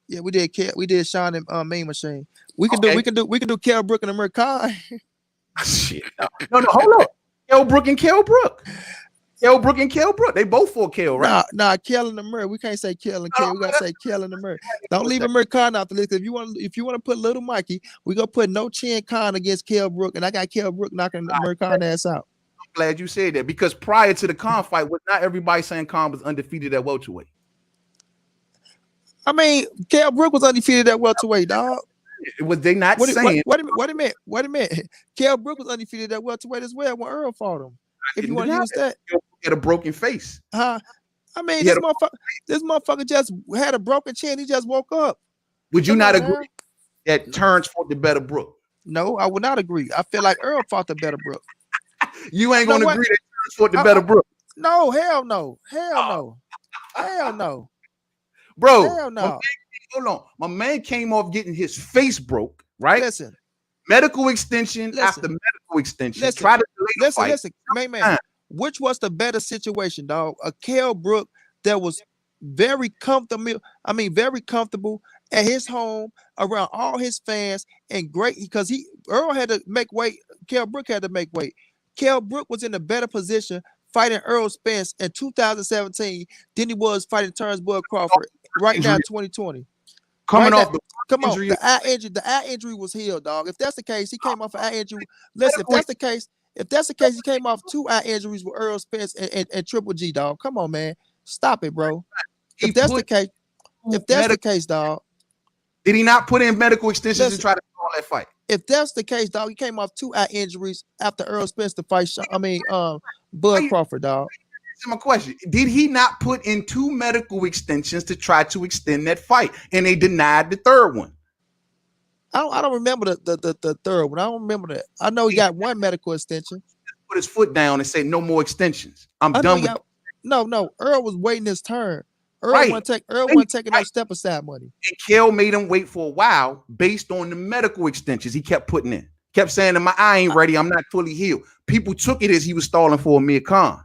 Yeah, we did. We did Sean and Main Machine. We can do Kell Brook and Amir Khan. Shit. No, hold on. Kell Brook and Kell Brook. Kell Brook and Kell Brook. They both for Kell, right? Nah, Kell and Amir. We can't say Kell and Kell. We gotta say Kell and Amir. Don't leave Amir Khan out the list. If you want to put Little Mikey, we gonna put No Chin Khan against Kell Brook, and I got Kell Brook knocking Amir Khan ass out. I'm glad you said that because prior to the Khan fight, was not everybody saying Khan was undefeated at welterweight? I mean, Kell Brook was undefeated at welterweight, dog. Was they not saying? Wait a minute. Kell Brook was undefeated at welterweight as well when Earl fought him. If you want to use that, he had a broken face. I mean, this motherfucker just had a broken chin. He just woke up. Would you not agree that Terence fought the better Brook? No, I would not agree. I feel like Earl fought the better Brook. You ain't gonna agree that Terence fought the better Brook? No, hell no, hell no, bro. Hell no. Hold on, my man came off getting his face broke. Right? Listen. Medical extension after medical extension. Try to delay the fight. Listen, man. Which was the better situation, dog? A Kell Brook that was very comfortable. I mean, very comfortable at his home around all his fans and great because Earl had to make weight. Kell Brook had to make weight. Kell Brook was in a better position fighting ERROL Spence in 2017 than he was fighting Terence Crawford right now in 2020. Coming off the eye injury was healed, dog. If that's the case, he came off an eye injury. Listen, if that's the case, he came off 2 eye injuries with ERROL Spence and Triple G, dog. Come on, man. Stop it, bro. If that's the case, dog. Did he not put in medical extensions to try to call that fight? If that's the case, dog, he came off 2 eye injuries after ERROL Spence to fight Bud Crawford, dog. My question: did he not put in 2 medical extensions to try to extend that fight, and they denied the third one? I don't remember the third one. I don't remember that. I know he got 1 medical extension. Put his foot down and say no more extensions. I'm done with it. No. Earl was waiting his turn. Earl wasn't taking no step aside money. And Kell made him wait for a while based on the medical extensions he kept putting in. Kept saying to my eye ain't ready. I'm not fully healed. People took it as he was stalling for Amir Khan.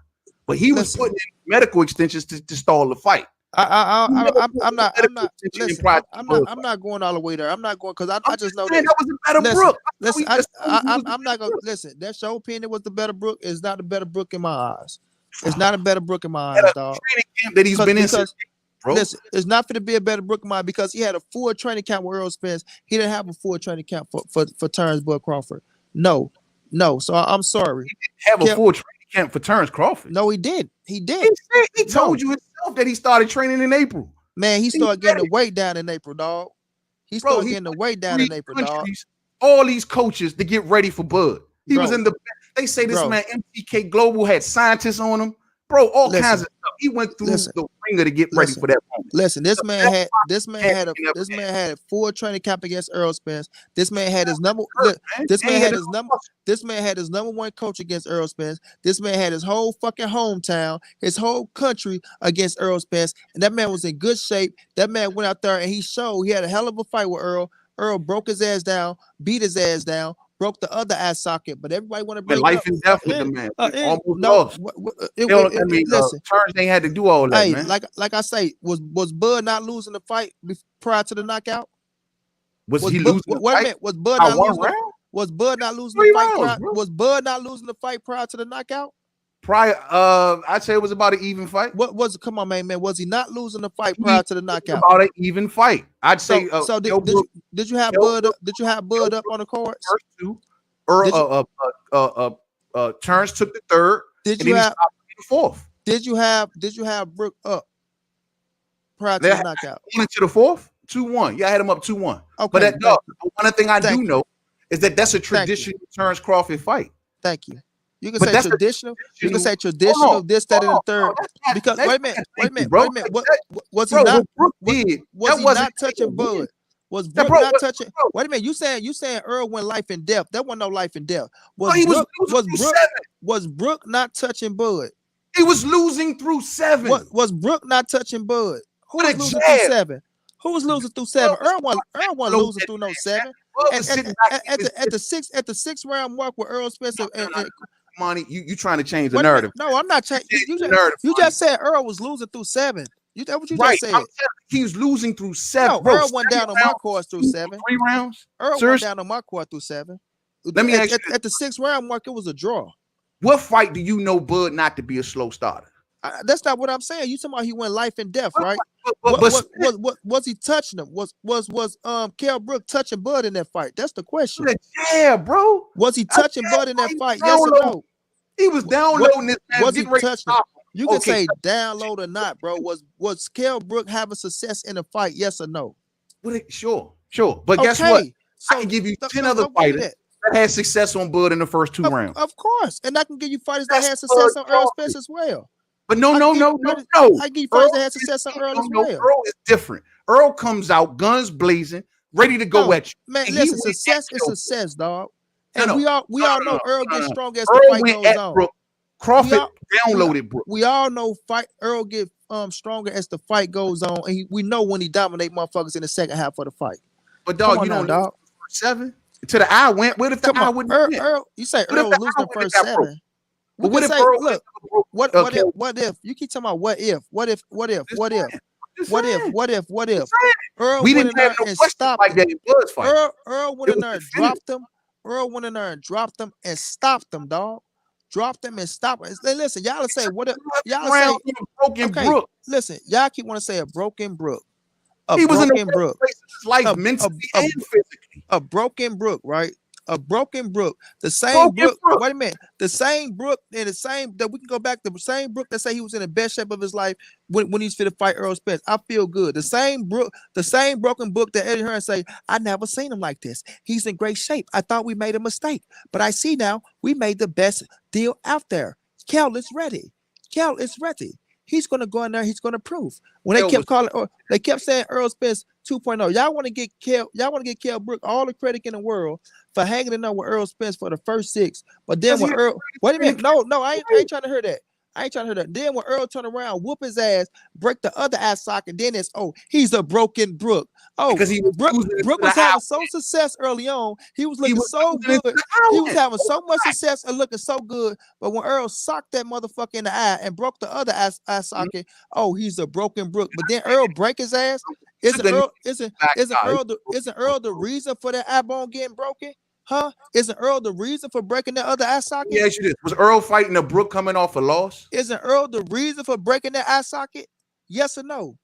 But he was putting in medical extensions to stall the fight. I'm not going all the way there. I'm not going because I just know that was a better Brook. Listen, I'm not gonna listen. That's your opinion was the better Brook. It's not the better Brook in my eyes. It's not a better Brook in my eyes, dog. Training camp that he's been in. Bro. Listen, it's not going to be a better Brook in my eyes because he had a full training camp with ERROL Spence. He didn't have a full training camp for Terence Crawford. No. So I'm sorry. He didn't have a full training camp for Terence Crawford. No, he did. He did. He told you himself that he started training in April. Man, he started getting the weight down in April, dog. He started getting the weight down in April, dog. All these coaches to get ready for Bud. He was in the. They say this man MTK Global had scientists on him, bro. All kinds of stuff. He went through the ringer to get ready for that moment. Listen, this man had a full training camp against ERROL Spence. This man had his number. This man had his number 1 coach against ERROL Spence. This man had his whole fucking hometown, his whole country against ERROL Spence, and that man was in good shape. That man went out there and he showed he had a hell of a fight with Earl. Earl broke his ass down, beat his ass down, broke the other eye socket, but everybody want to bring life and death with the man. Almost lost. Listen, Terence ain't had to do all that, man. Like I say, was Bud not losing the fight prior to the knockout? Was he losing? Wait a minute. Was Bud by not one losing? round? Was Bud not losing 3 the fight? rounds, bro. Was Bud not losing the fight prior to the knockout? Prior, I'd say it was about an even fight. What was? Come on, man. Was he not losing the fight prior to the knockout? About an even fight. I'd say. So did you have Bud? Did you have Bud up on the cards? First two. Terence took the third. Did you have the fourth? Did you have Brook up prior to the knockout? Into the fourth, 2-1. Yeah, I had him up 2-1. Okay. But one thing I do know is that's a traditional Terence Crawford fight. Thank you. You can say traditional. You can say traditional. This, that, and the third. Because wait a minute. What was he not? Was he not touching Bud? Was Brook not touching? Wait a minute. You saying Earl went life and death? That wasn't no life and death. Was Brook not touching Bud? He was losing through 7. Was Brook not touching Bud? Who was losing through 7? Who was losing through 7? Earl wasn't losing through no 7. At the sixth round mark with Errol Spence and Monty, you trying to change the narrative? No, I'm not changing. You just said Earl was losing through 7. That's what you just said. He was losing through 7. No, Earl went down on my course through 7. 3 rounds. Earl went down on my course through 7. Let me ask you, at the 6th round mark, it was a draw. What fight do you know Bud not to be a slow starter? That's not what I'm saying. You talking about he went life and death, right? Was he touching him? Was Kell Brook touching Bud in that fight? That's the question. Yeah, bro. Was he touching Bud in that fight? Yes or no? He was downloading this man. Was he touching him? You can say download or not, bro. Was Kell Brook having success in a fight? Yes or no? Sure. But guess what? I can give you 10 other fighters that had success on Bud in the first 2 rounds. Of course. And I can give you fighters that had success on Earl Spence as well. But no. I give you fighters that had success on Earl as well. Earl is different. Earl comes out guns blazing, ready to go at you. Man, listen, success is success, dog. And we all know Earl gets stronger as the fight goes on. Crawford downloaded Brook. We all know Earl get stronger as the fight goes on, and we know when he dominate motherfuckers in the second half of the fight. But dog, you don't know 7 to the eye went. What if the eye wouldn't? Earl, you say Earl losing the first 7. But what if Earl? Look, what if? You keep talking about what if? Earl we went didn't in there have no and question stopped like that in Blood's fight. Earl went in there and dropped him. Earl went in there and dropped them and stopped them, dog. Dropped them and stopped them. Listen, y'all say what? Y'all say broken Brook. Listen, y'all keep want to say a broken Brook. He was in a broken place in his life, mentally and physically. A broken Brook, right? A broken Brook. The same Brook. Wait a minute. The same Brook and the same that we can go back to the same Brook that say he was in the best shape of his life when he's fit to fight Earl Spence. I feel good. The same Brook, the same broken Brook that Eddie Hearn say, I never seen him like this. He's in great shape. I thought we made a mistake, but I see now we made the best deal out there. Kell is ready. Kell is ready. He's gonna go in there. He's gonna prove. When they kept saying Earl Spence 2.0. Y'all want to get Kell Brook all the credit in the world for hanging in there with Earl Spence for the first 6. But then when Earl, wait a minute, no, I ain't trying to hear that. Then when Earl turned around, whoop his ass, break the other eye socket, then it's he's a broken Brook. Because Brook was having so success early on. He was looking so good. He was having so much success and looking so good. But when Earl socked that motherfucker in the eye and broke the other eye socket, he's a broken Brook. But then Earl break his ass. Isn't Earl the reason for that eye bone getting broken? Huh? Isn't Earl the reason for breaking that other eye socket? Yes, it is. Was Earl fighting a Brook coming off a loss? Isn't Earl the reason for breaking that eye socket? Yes or no?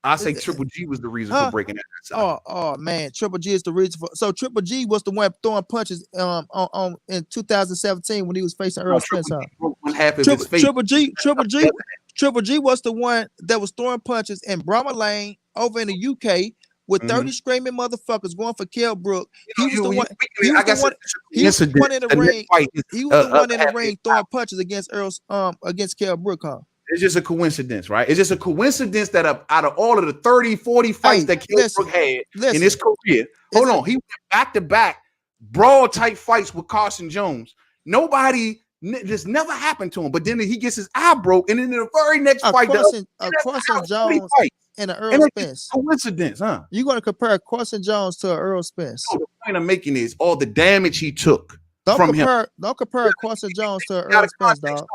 I say Triple G was the reason for breaking that eye socket. Oh man, Triple G is the reason for. So Triple G was the one throwing punches on in 2017 when he was facing Earl Spence. Triple G was the one that was throwing punches in Brahma Lane over in the UK. With 30 screaming motherfuckers going for Kell Brook. He was the one in the ring. He was the one in the ring throwing punches against Kell Brook, huh? It's just a coincidence, right? It's just a coincidence that out of all of the 30, 40 fights that Kell Brook had in his career, he went back-to-back brawl type fights with Carson Jones. This never happened to him. But then he gets his eye broke, and then in the very next fight, Carson Jones and an Earl Spence. Coincidence, huh? You're going to compare Carson Jones to Earl Spence. No, the point I'm making is all the damage he took from him. Don't compare Carson Jones to Earl Spence, dog.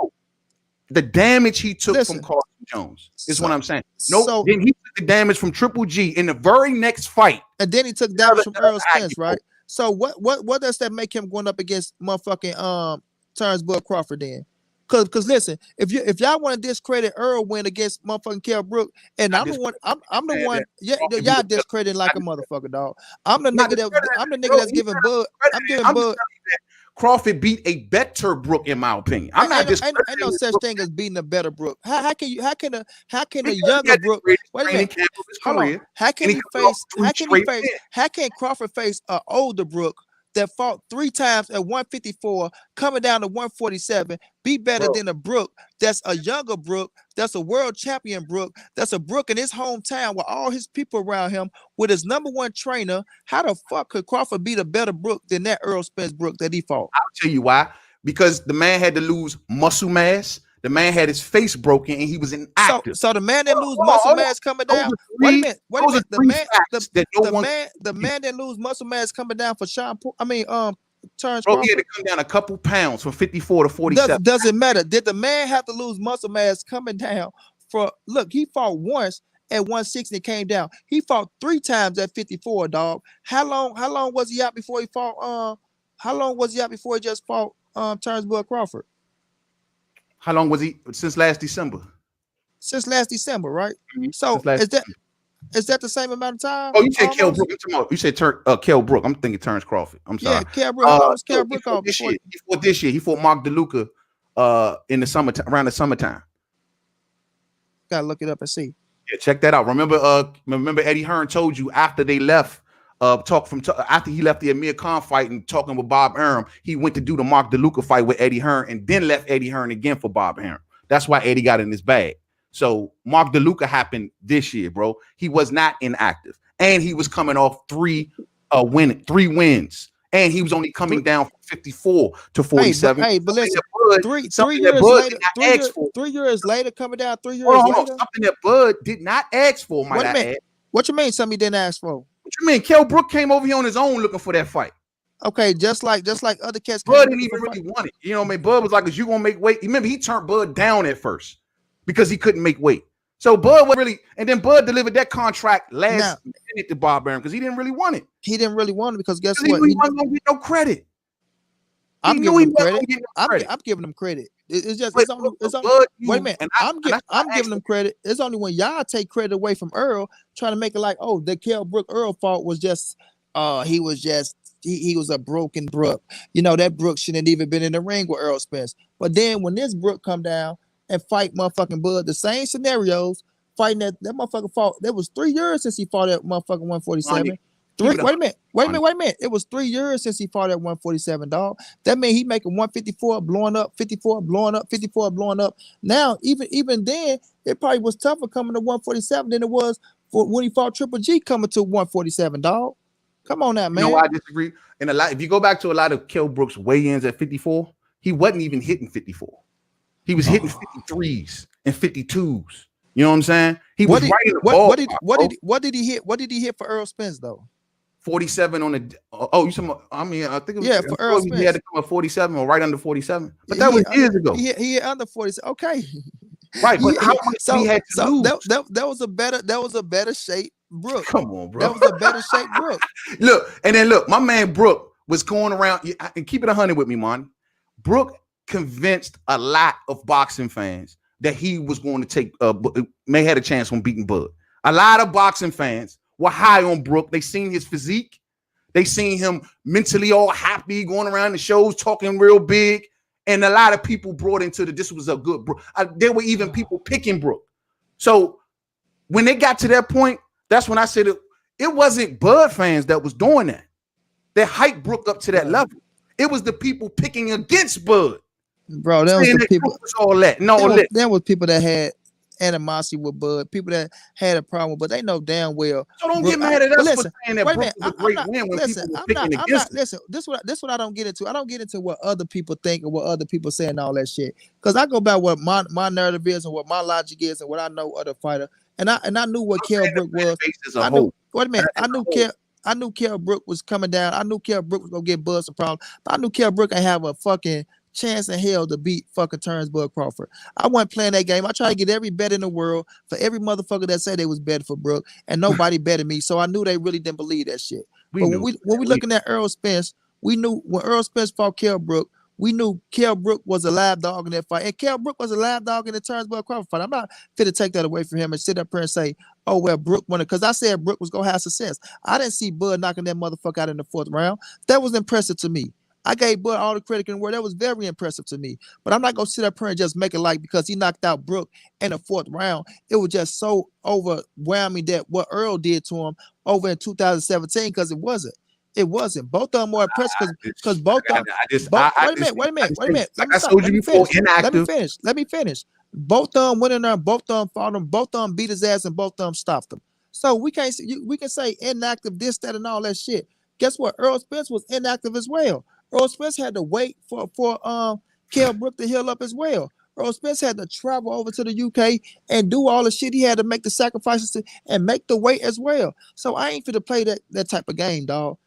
The damage he took from Carson Jones. Is what I'm saying. So then he took the damage from Triple G in the very next fight, and then he took damage from Errol Spence, right? So what does that make him going up against motherfucking Terence Crawford then? Cause listen, if y'all want to discredit Earl win against motherfucking Kell Brook, and I'm the one, y'all discrediting like a motherfucker, dog. I'm the nigga that's giving Bud. I'm giving Bud. Crawford beat a better Brook, in my opinion. I'm not just. Ain't no such thing as beating a better Brook. How can a younger Brook? Wait a minute. Hold on. How can Crawford face an older Brook that fought 3 times at 154, coming down to 147, be better than a Brook that's a younger Brook, that's a world champion Brook, that's a Brook in his hometown with all his people around him, with his #1 trainer? How the fuck could Crawford beat a better Brook than that Errol Spence Brook that he fought? I'll tell you why. Because the man had to lose muscle mass. The man had his face broken and he was inactive. So the man that lose muscle mass coming down. Wait a minute. The man that lose muscle mass coming down for Terence Crawford. He had to come down a couple pounds from 54 to 47. Doesn't matter. Did the man have to lose muscle mass coming down for? Look, he fought once at 160 and came down. He fought 3 times at 54, dog. How long was he out before he fought? How long was he out before he just fought Terence Crawford? How long was he since last December? Since last December, right? So is that the same amount of time? Oh, you said Kell Brook. You said Kell Brook. I'm thinking Terence Crawford. I'm sorry. Yeah, Kell Brook. How long was Kell Brook off before? He fought this year. He fought Mark DeLuca in the summertime, around the summertime. Gotta look it up and see. Yeah, check that out. Remember Eddie Hearn told you after they left. After he left the Amir Khan fight and talking with Bob Arum, he went to do the Mark DeLuca fight with Eddie Hearn and then left Eddie Hearn again for Bob Arum. That's why Eddie got in his bag. So Mark DeLuca happened this year, bro. He was not inactive, and he was coming off 3 wins, and he was only coming down from 54 to 47. Hey, but listen, 3 years later, coming down 3 years later. Something that Bud did not ask for. What you mean? Something he didn't ask for? What you mean? Kell Brook came over here on his own looking for that fight. Okay, just like other cats. Bud didn't even really want it. You know what I mean? Bud was like, "Is you gonna make weight?" Remember, he turned Bud down at first because he couldn't make weight. So Bud was really, and then Bud delivered that contract last minute to Bob Arum because he didn't really want it. He didn't really want it because guess what? He wasn't gonna get no credit. I'm giving him credit. I'm giving him credit. It's just wait a minute. I'm giving him credit. It's only when y'all take credit away from Earl, trying to make it like, oh, the Kell Brook Earl fault was just he was a broken Brook. You know, that Brook shouldn't even been in the ring with Errol Spence. But then when this Brook come down and fight motherfucking Bud, the same scenarios, fighting that motherfucker fought. That was 3 years since he fought at motherfucking 147. Wait a minute. It was 3 years since he fought at 147, dog. That means he making 154 blowing up, 54 blowing up, 54 blowing up. Now, even then, it probably was tougher coming to 147 than it was for when he fought Triple G coming to 147, dog. Come on now, man. You know why I disagree? And if you go back to a lot of Kell Brook's weigh-ins at 54, he wasn't even hitting 54. He was hitting 53s and 52s. You know what I'm saying? He was right in the ball. What did he hit? What did he hit for Errol Spence though? 47 on the you said, I mean, I think it was, for Errol Spence. He had to come at 47 or right under 47. But that was years ago. He hit under 47. Okay. Right, but how much he had to lose? That was a better shape Brook. Come on, bro. That was a better shape Brook. Look, my man Brook was going around, and keep it 100 with me, man. Brook convinced a lot of boxing fans that he was going to take may had a chance on beating Bud. A lot of boxing fans were high on Brook. They seen his physique. They seen him mentally all happy, going around the shows, talking real big. And a lot of people brought into this was a good Brook. There were even people picking Brook. So when they got to that point, that's when I said it wasn't Bud fans that was doing that. They hyped Brook up to that level. It was the people picking against Bud. Bro, that was the people. There was people that had animosity with Bud, people that had a problem, but they know damn well. So don't get mad at us for saying that Brook was a great win when people were picking against him. Listen, this what I don't get into. I don't get into what other people think and what other people say and all that shit. Because I go by what my narrative is and what my logic is and what I know other fighter. And I knew what Kell Brook was. I knew Kell Brook was coming down. I knew Kell Brook was gonna get Bud some problems. But I knew Kell Brook ain't have a fucking chance in hell to beat fucking Terence Crawford. I wasn't playing that game. I tried to get every bet in the world for every motherfucker that said they was betting for Brook, and nobody betted me. So I knew they really didn't believe that shit. But when we looking at Errol Spence, we knew when Errol Spence fought Kell Brook, we knew Kell Brook was a live dog in that fight. And Kell Brook was a live dog in the Terence Crawford fight. I'm not fit to take that away from him and sit up here and say, oh, well, Brook won it. Because I said Brook was going to have success. I didn't see Bud knocking that motherfucker out in the 4th round. That was impressive to me. I gave Bud all the credit in the world. That was very impressive to me. But I'm not going to sit up here and just make it like because he knocked out Brook in the 4th round, it was just so overwhelming that what Earl did to him over in 2017, because it wasn't. It wasn't. Both of them more impressive because both of them. Wait a minute. Let me finish. Both of them went in there. Both of them fought him. Both of them beat his ass, and both of them stopped him. So we can say inactive, this, that, and all that shit. Guess what? Errol Spence was inactive as well. Errol Spence had to wait for Kell Brook to heal up as well. Errol Spence had to travel over to the UK and do all the shit. He had to make the sacrifices and make the weight as well. So I ain't fit to play that type of game, dog.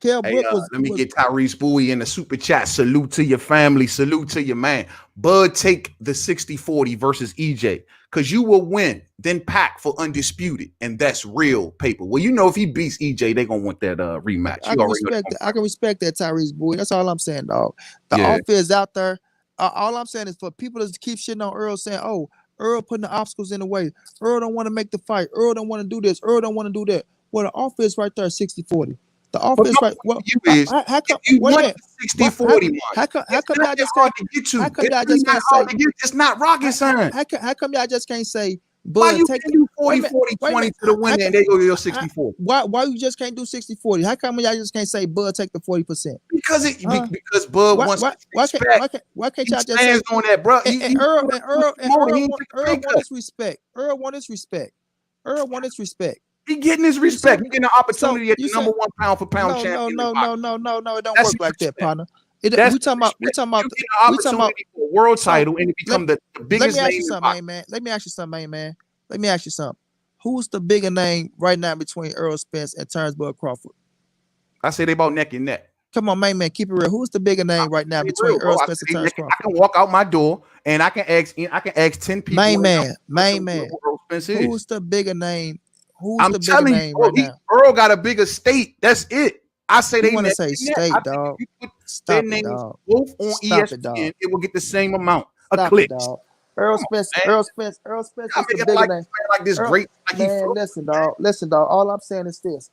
Let me get Tyrese Bowie in the super chat. Salute to your family. Salute to your man. Bud, take the 60-40 versus EJ because you will win. Then pack for undisputed, and that's real paper. Well, you know if he beats EJ, they gonna want that rematch. I can respect that, Tyrese Bowie. That's all I'm saying, dog. The offer is out there. All I'm saying is for people to keep shitting on Earl, saying, "Oh, Earl putting the obstacles in the way. Earl don't want to make the fight. Earl don't want to do this. Earl don't want to do that." Well, the offer is right there, 60-40. The offense, right? Well, how come? You want 60-40? How come y'all just can't get to? How come y'all just can't say? It's not rocket science. How come y'all just can't say? Why you can't do 40-20 to the winner and they go to your 60-40? Why you just can't do 60-40? How come y'all just can't say Bud take the 40%? Because Bud wants respect. Why can't y'all just say on that, bro? Earl want his respect. Earl want his respect. Earl want his respect. He getting his respect. He getting an opportunity at the number 1 pound for pound champion. No. It don't work like that, partner. We talking about opportunity for a world title and it become the biggest name. Let me ask you something, man. Let me ask you something. Who's the bigger name right now between Errol Spence and Terence Crawford? I say they about neck and neck. Come on, man, keep it real. Who's the bigger name right now between Errol Spence and Terence Crawford? I can walk out my door and I can ask 10 people. Mainman. Who's the bigger name? Who's the bigger name right now? Earl got a bigger state. That's it. I say they want to say state, dog. Stop it, dog. Both on ESPN, it will get the same amount of clicks. Errol Spence is the bigger name. Like this great. Man, listen, dog. All I'm saying is this,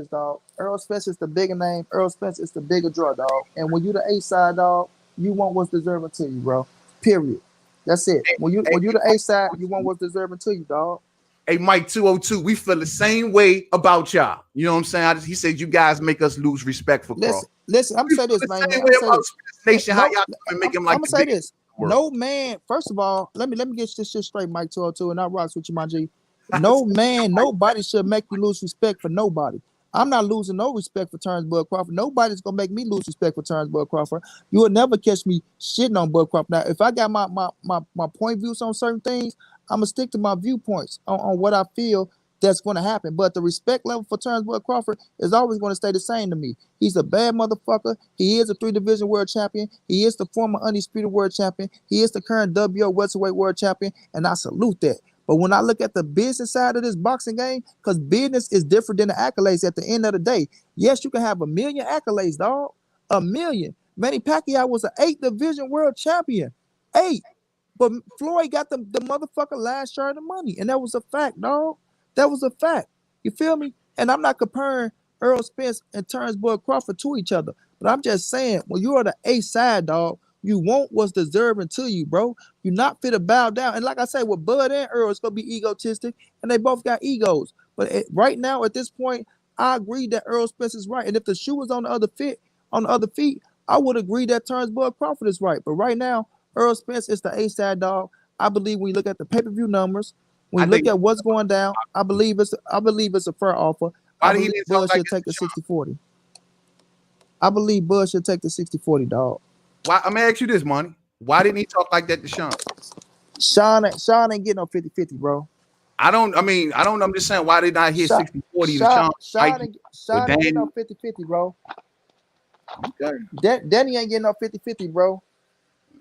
dog. Errol Spence is the bigger name. Errol Spence is the bigger draw, dog. And when you the A side, dog, you want what's deserving to you, bro. Period. That's it. When you the A side, you want what's deserving to you, dog. Hey, Mike 202, we feel the same way about y'all. You know what I'm saying? He said you guys make us lose respect for Crawford. Listen, I'm gonna say this, man. I'm gonna say this. No man, first of all, let me get this shit straight, Mike 202, and I rocks with you, my G. No man, nobody should make you lose respect for nobody. I'm not losing no respect for Terence Crawford. Nobody's gonna make me lose respect for Terence Crawford. You will never catch me shitting on Bud Crawford. Now, if I got my point views on certain things, I'm gonna stick to my viewpoints on what I feel that's going to happen. But the respect level for Terence Crawford is always going to stay the same to me. He's a bad motherfucker. He is a 3-division world champion. He is the former undisputed world champion. He is the current WO welterweight world champion, and I salute that. But when I look at the business side of this boxing game, because business is different than the accolades at the end of the day. Yes, you can have 1 million accolades, dog. 1 million. Manny Pacquiao was an 8th-division world champion. 8. But Floyd got the motherfucker last share of the money. And that was a fact, dog. That was a fact. You feel me? And I'm not comparing Errol Spence and Terence Crawford to each other. But I'm just saying, when you're the A side, dog, you want what's deserving to you, bro. You're not fit to bow down. And like I say, with Bud and Earl, it's going to be egotistic. And they both got egos. But right now, at this point, I agree that Errol Spence is right. And if the shoe was on the other feet, I would agree that Terence Crawford is right. But right now, Errol Spence is the A side, dog. I believe when you look at the pay-per-view numbers, when you look at what's going down, I believe it's a fair offer. I believe Bud should take the 60-40. I believe Bud should take the 60-40, dog. Why? I'm gonna ask you this, Monty. Why didn't he talk like that to Sean? Sean ain't getting no 50-50, bro. I'm just saying, why did I hear 60-40 to Sean? Sean ain't getting no 50-50, bro. Okay. Danny ain't getting no 50-50, bro.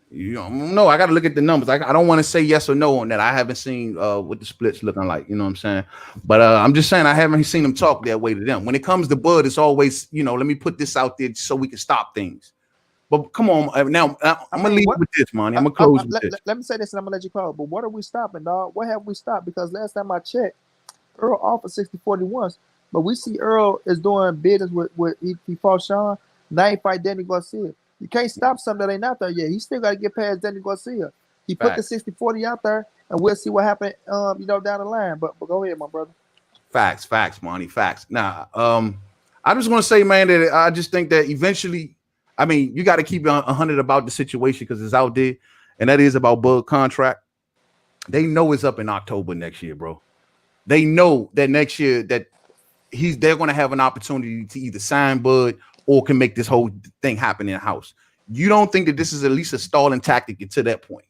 You don't know. I got to look at the numbers. I don't want to say yes or no on that. I haven't seen what the splits looking like. You know what I'm saying? But I'm just saying I haven't seen them talk that way to them. When it comes to Bud, it's always, you know, let me put this out there so we can stop things. But come on, now I'm gonna leave with this, Monty. I'm gonna close with this. Let me say this, and I'm gonna let you close. But what are we stopping, dog? What have we stopped? Because last time I checked, Earl offered 60-40 once, but we see Earl is doing business with he fought Sean. Now he fight Danny Garcia. You can't stop something that ain't out there yet. He still got to get past Danny Garcia. He put the 60-40 out there, and we'll see what happened, you know, down the line. But go ahead, my brother. Facts, Monty, facts. Now, I just want to say, man, that I just think that eventually, I mean, you got to keep it 100 about the situation because it's out there, and that is about Bud contract. They know it's up in October next year, bro. They know that next year that they're going to have an opportunity to either sign Bud or can make this whole thing happen in the house. You don't think that this is at least a stalling tactic to that point?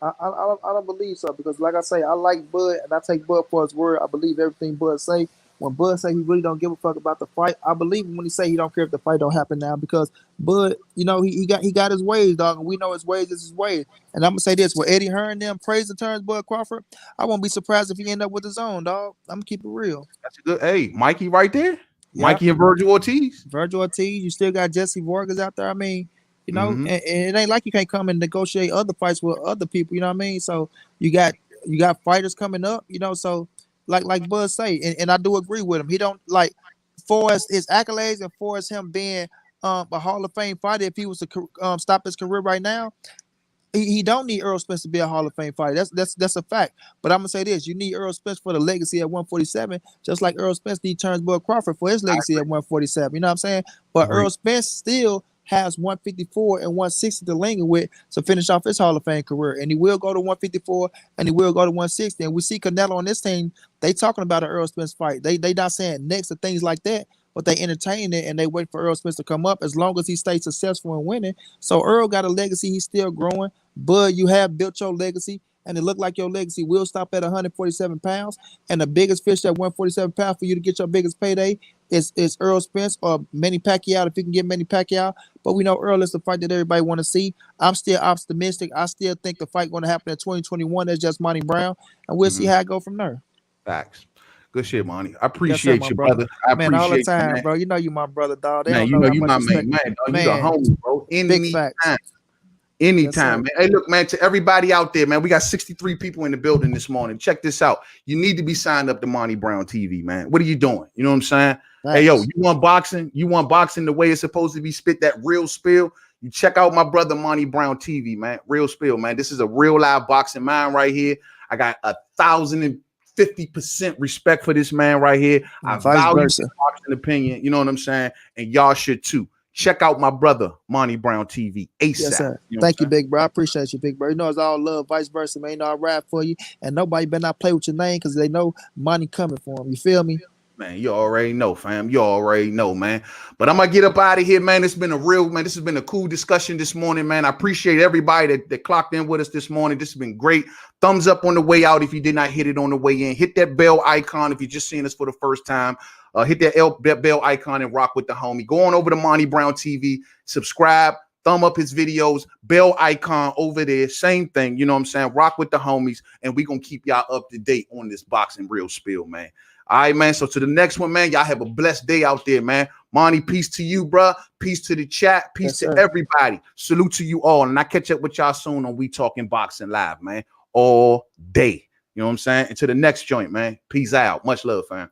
I don't believe so because, like I say, I like Bud and I take Bud for his word. I believe everything Bud say. When Bud say he really don't give a fuck about the fight, I believe him when he say he don't care if the fight don't happen now because Bud, you know, he got his ways, dog, and we know his ways is his ways. And I'm gonna say this: with Eddie Hearn them praising Terence Bud Crawford, I won't be surprised if he end up with his own, dog. I'm gonna keep it real. That's a good. Hey, Mikey, right there. Yeah. Mikey and Virgil Ortiz. You still got Jesse Vargas out there. I mean, you know, and it ain't like you can't come and negotiate other fights with other people. You know what I mean? So you got fighters coming up. You know, so like Bud say, and I do agree with him. He don't like for his accolades and for him being a Hall of Fame fighter. If he was to stop his career right now, he don't need Errol Spence to be a Hall of Fame fighter. That's a fact. But I'm gonna say this: you need Errol Spence for the legacy at 147, just like Errol Spence needs Terence Bud Crawford for his legacy at 147. You know what I'm saying? But Errol Spence still has 154 and 160 to linger with to finish off his Hall of Fame career, and he will go to 154 and he will go to 160. And we see Canelo on this team; they talking about an Errol Spence fight. They not saying next or things like that. But they entertain it and they wait for Errol Spence to come up as long as he stays successful and winning. So Earl got a legacy. He's still growing. Bud, you have built your legacy, and it looked like your legacy will stop at 147 pounds. And the biggest fish at 147 pounds for you to get your biggest payday is Errol Spence or Manny Pacquiao if you can get Manny Pacquiao. But we know Earl is the fight that everybody want to see. I'm still optimistic. I still think the fight going to happen in 2021. That's just Monty Brown, and we'll see how it go from there. Facts. Good shit, Monty. I appreciate you, brother. I appreciate all the time, you, man. Bro. You know you my brother, dog. Man, you know you my man. Man, you the homie, bro. Anytime, man. Hey, look, man, to everybody out there, man, we got 63 people in the building this morning. Check this out. You need to be signed up to Monty Brown TV, man. What are you doing? You know what I'm saying? Nice. Hey, yo, you want boxing? You want boxing the way it's supposed to be spit, that real spill? You check out my brother, Monty Brown TV, man. Real spill, man. This is a real live boxing mind right here. I got 1,050% respect for this man right here. I value his boxing opinion. You know what I'm saying? And y'all should too. Check out my brother, Monty Brown TV, ASAP. Yes, sir. Thank you, big bro. I appreciate you, big bro. You know it's all love, vice versa, man. You know I ride for you, and nobody better not play with your name because they know money coming for them. You feel me? Man, you already know, fam. You already know, man. But I'm gonna get up out of here, man. It's been a real, man. This has been a cool discussion this morning, man. I appreciate everybody that clocked in with us this morning. This has been great. Thumbs up on the way out if you did not hit it on the way in. Hit that bell icon if you're just seeing us for the first time. Hit that bell icon and rock with the homie. Go on over to Monty Brown TV. Subscribe. Thumb up his videos. Bell icon over there. Same thing. You know what I'm saying? Rock with the homies. And we're going to keep y'all up to date on this boxing real spill, man. All right, man. So to the next one, man, y'all have a blessed day out there, man. Monty, peace to you, bro. Peace to the chat. Peace to everybody. Salute to you all. And I catch up with y'all soon on We Talking Boxing Live, man. All day. You know what I'm saying? And to the next joint, man. Peace out. Much love, fam.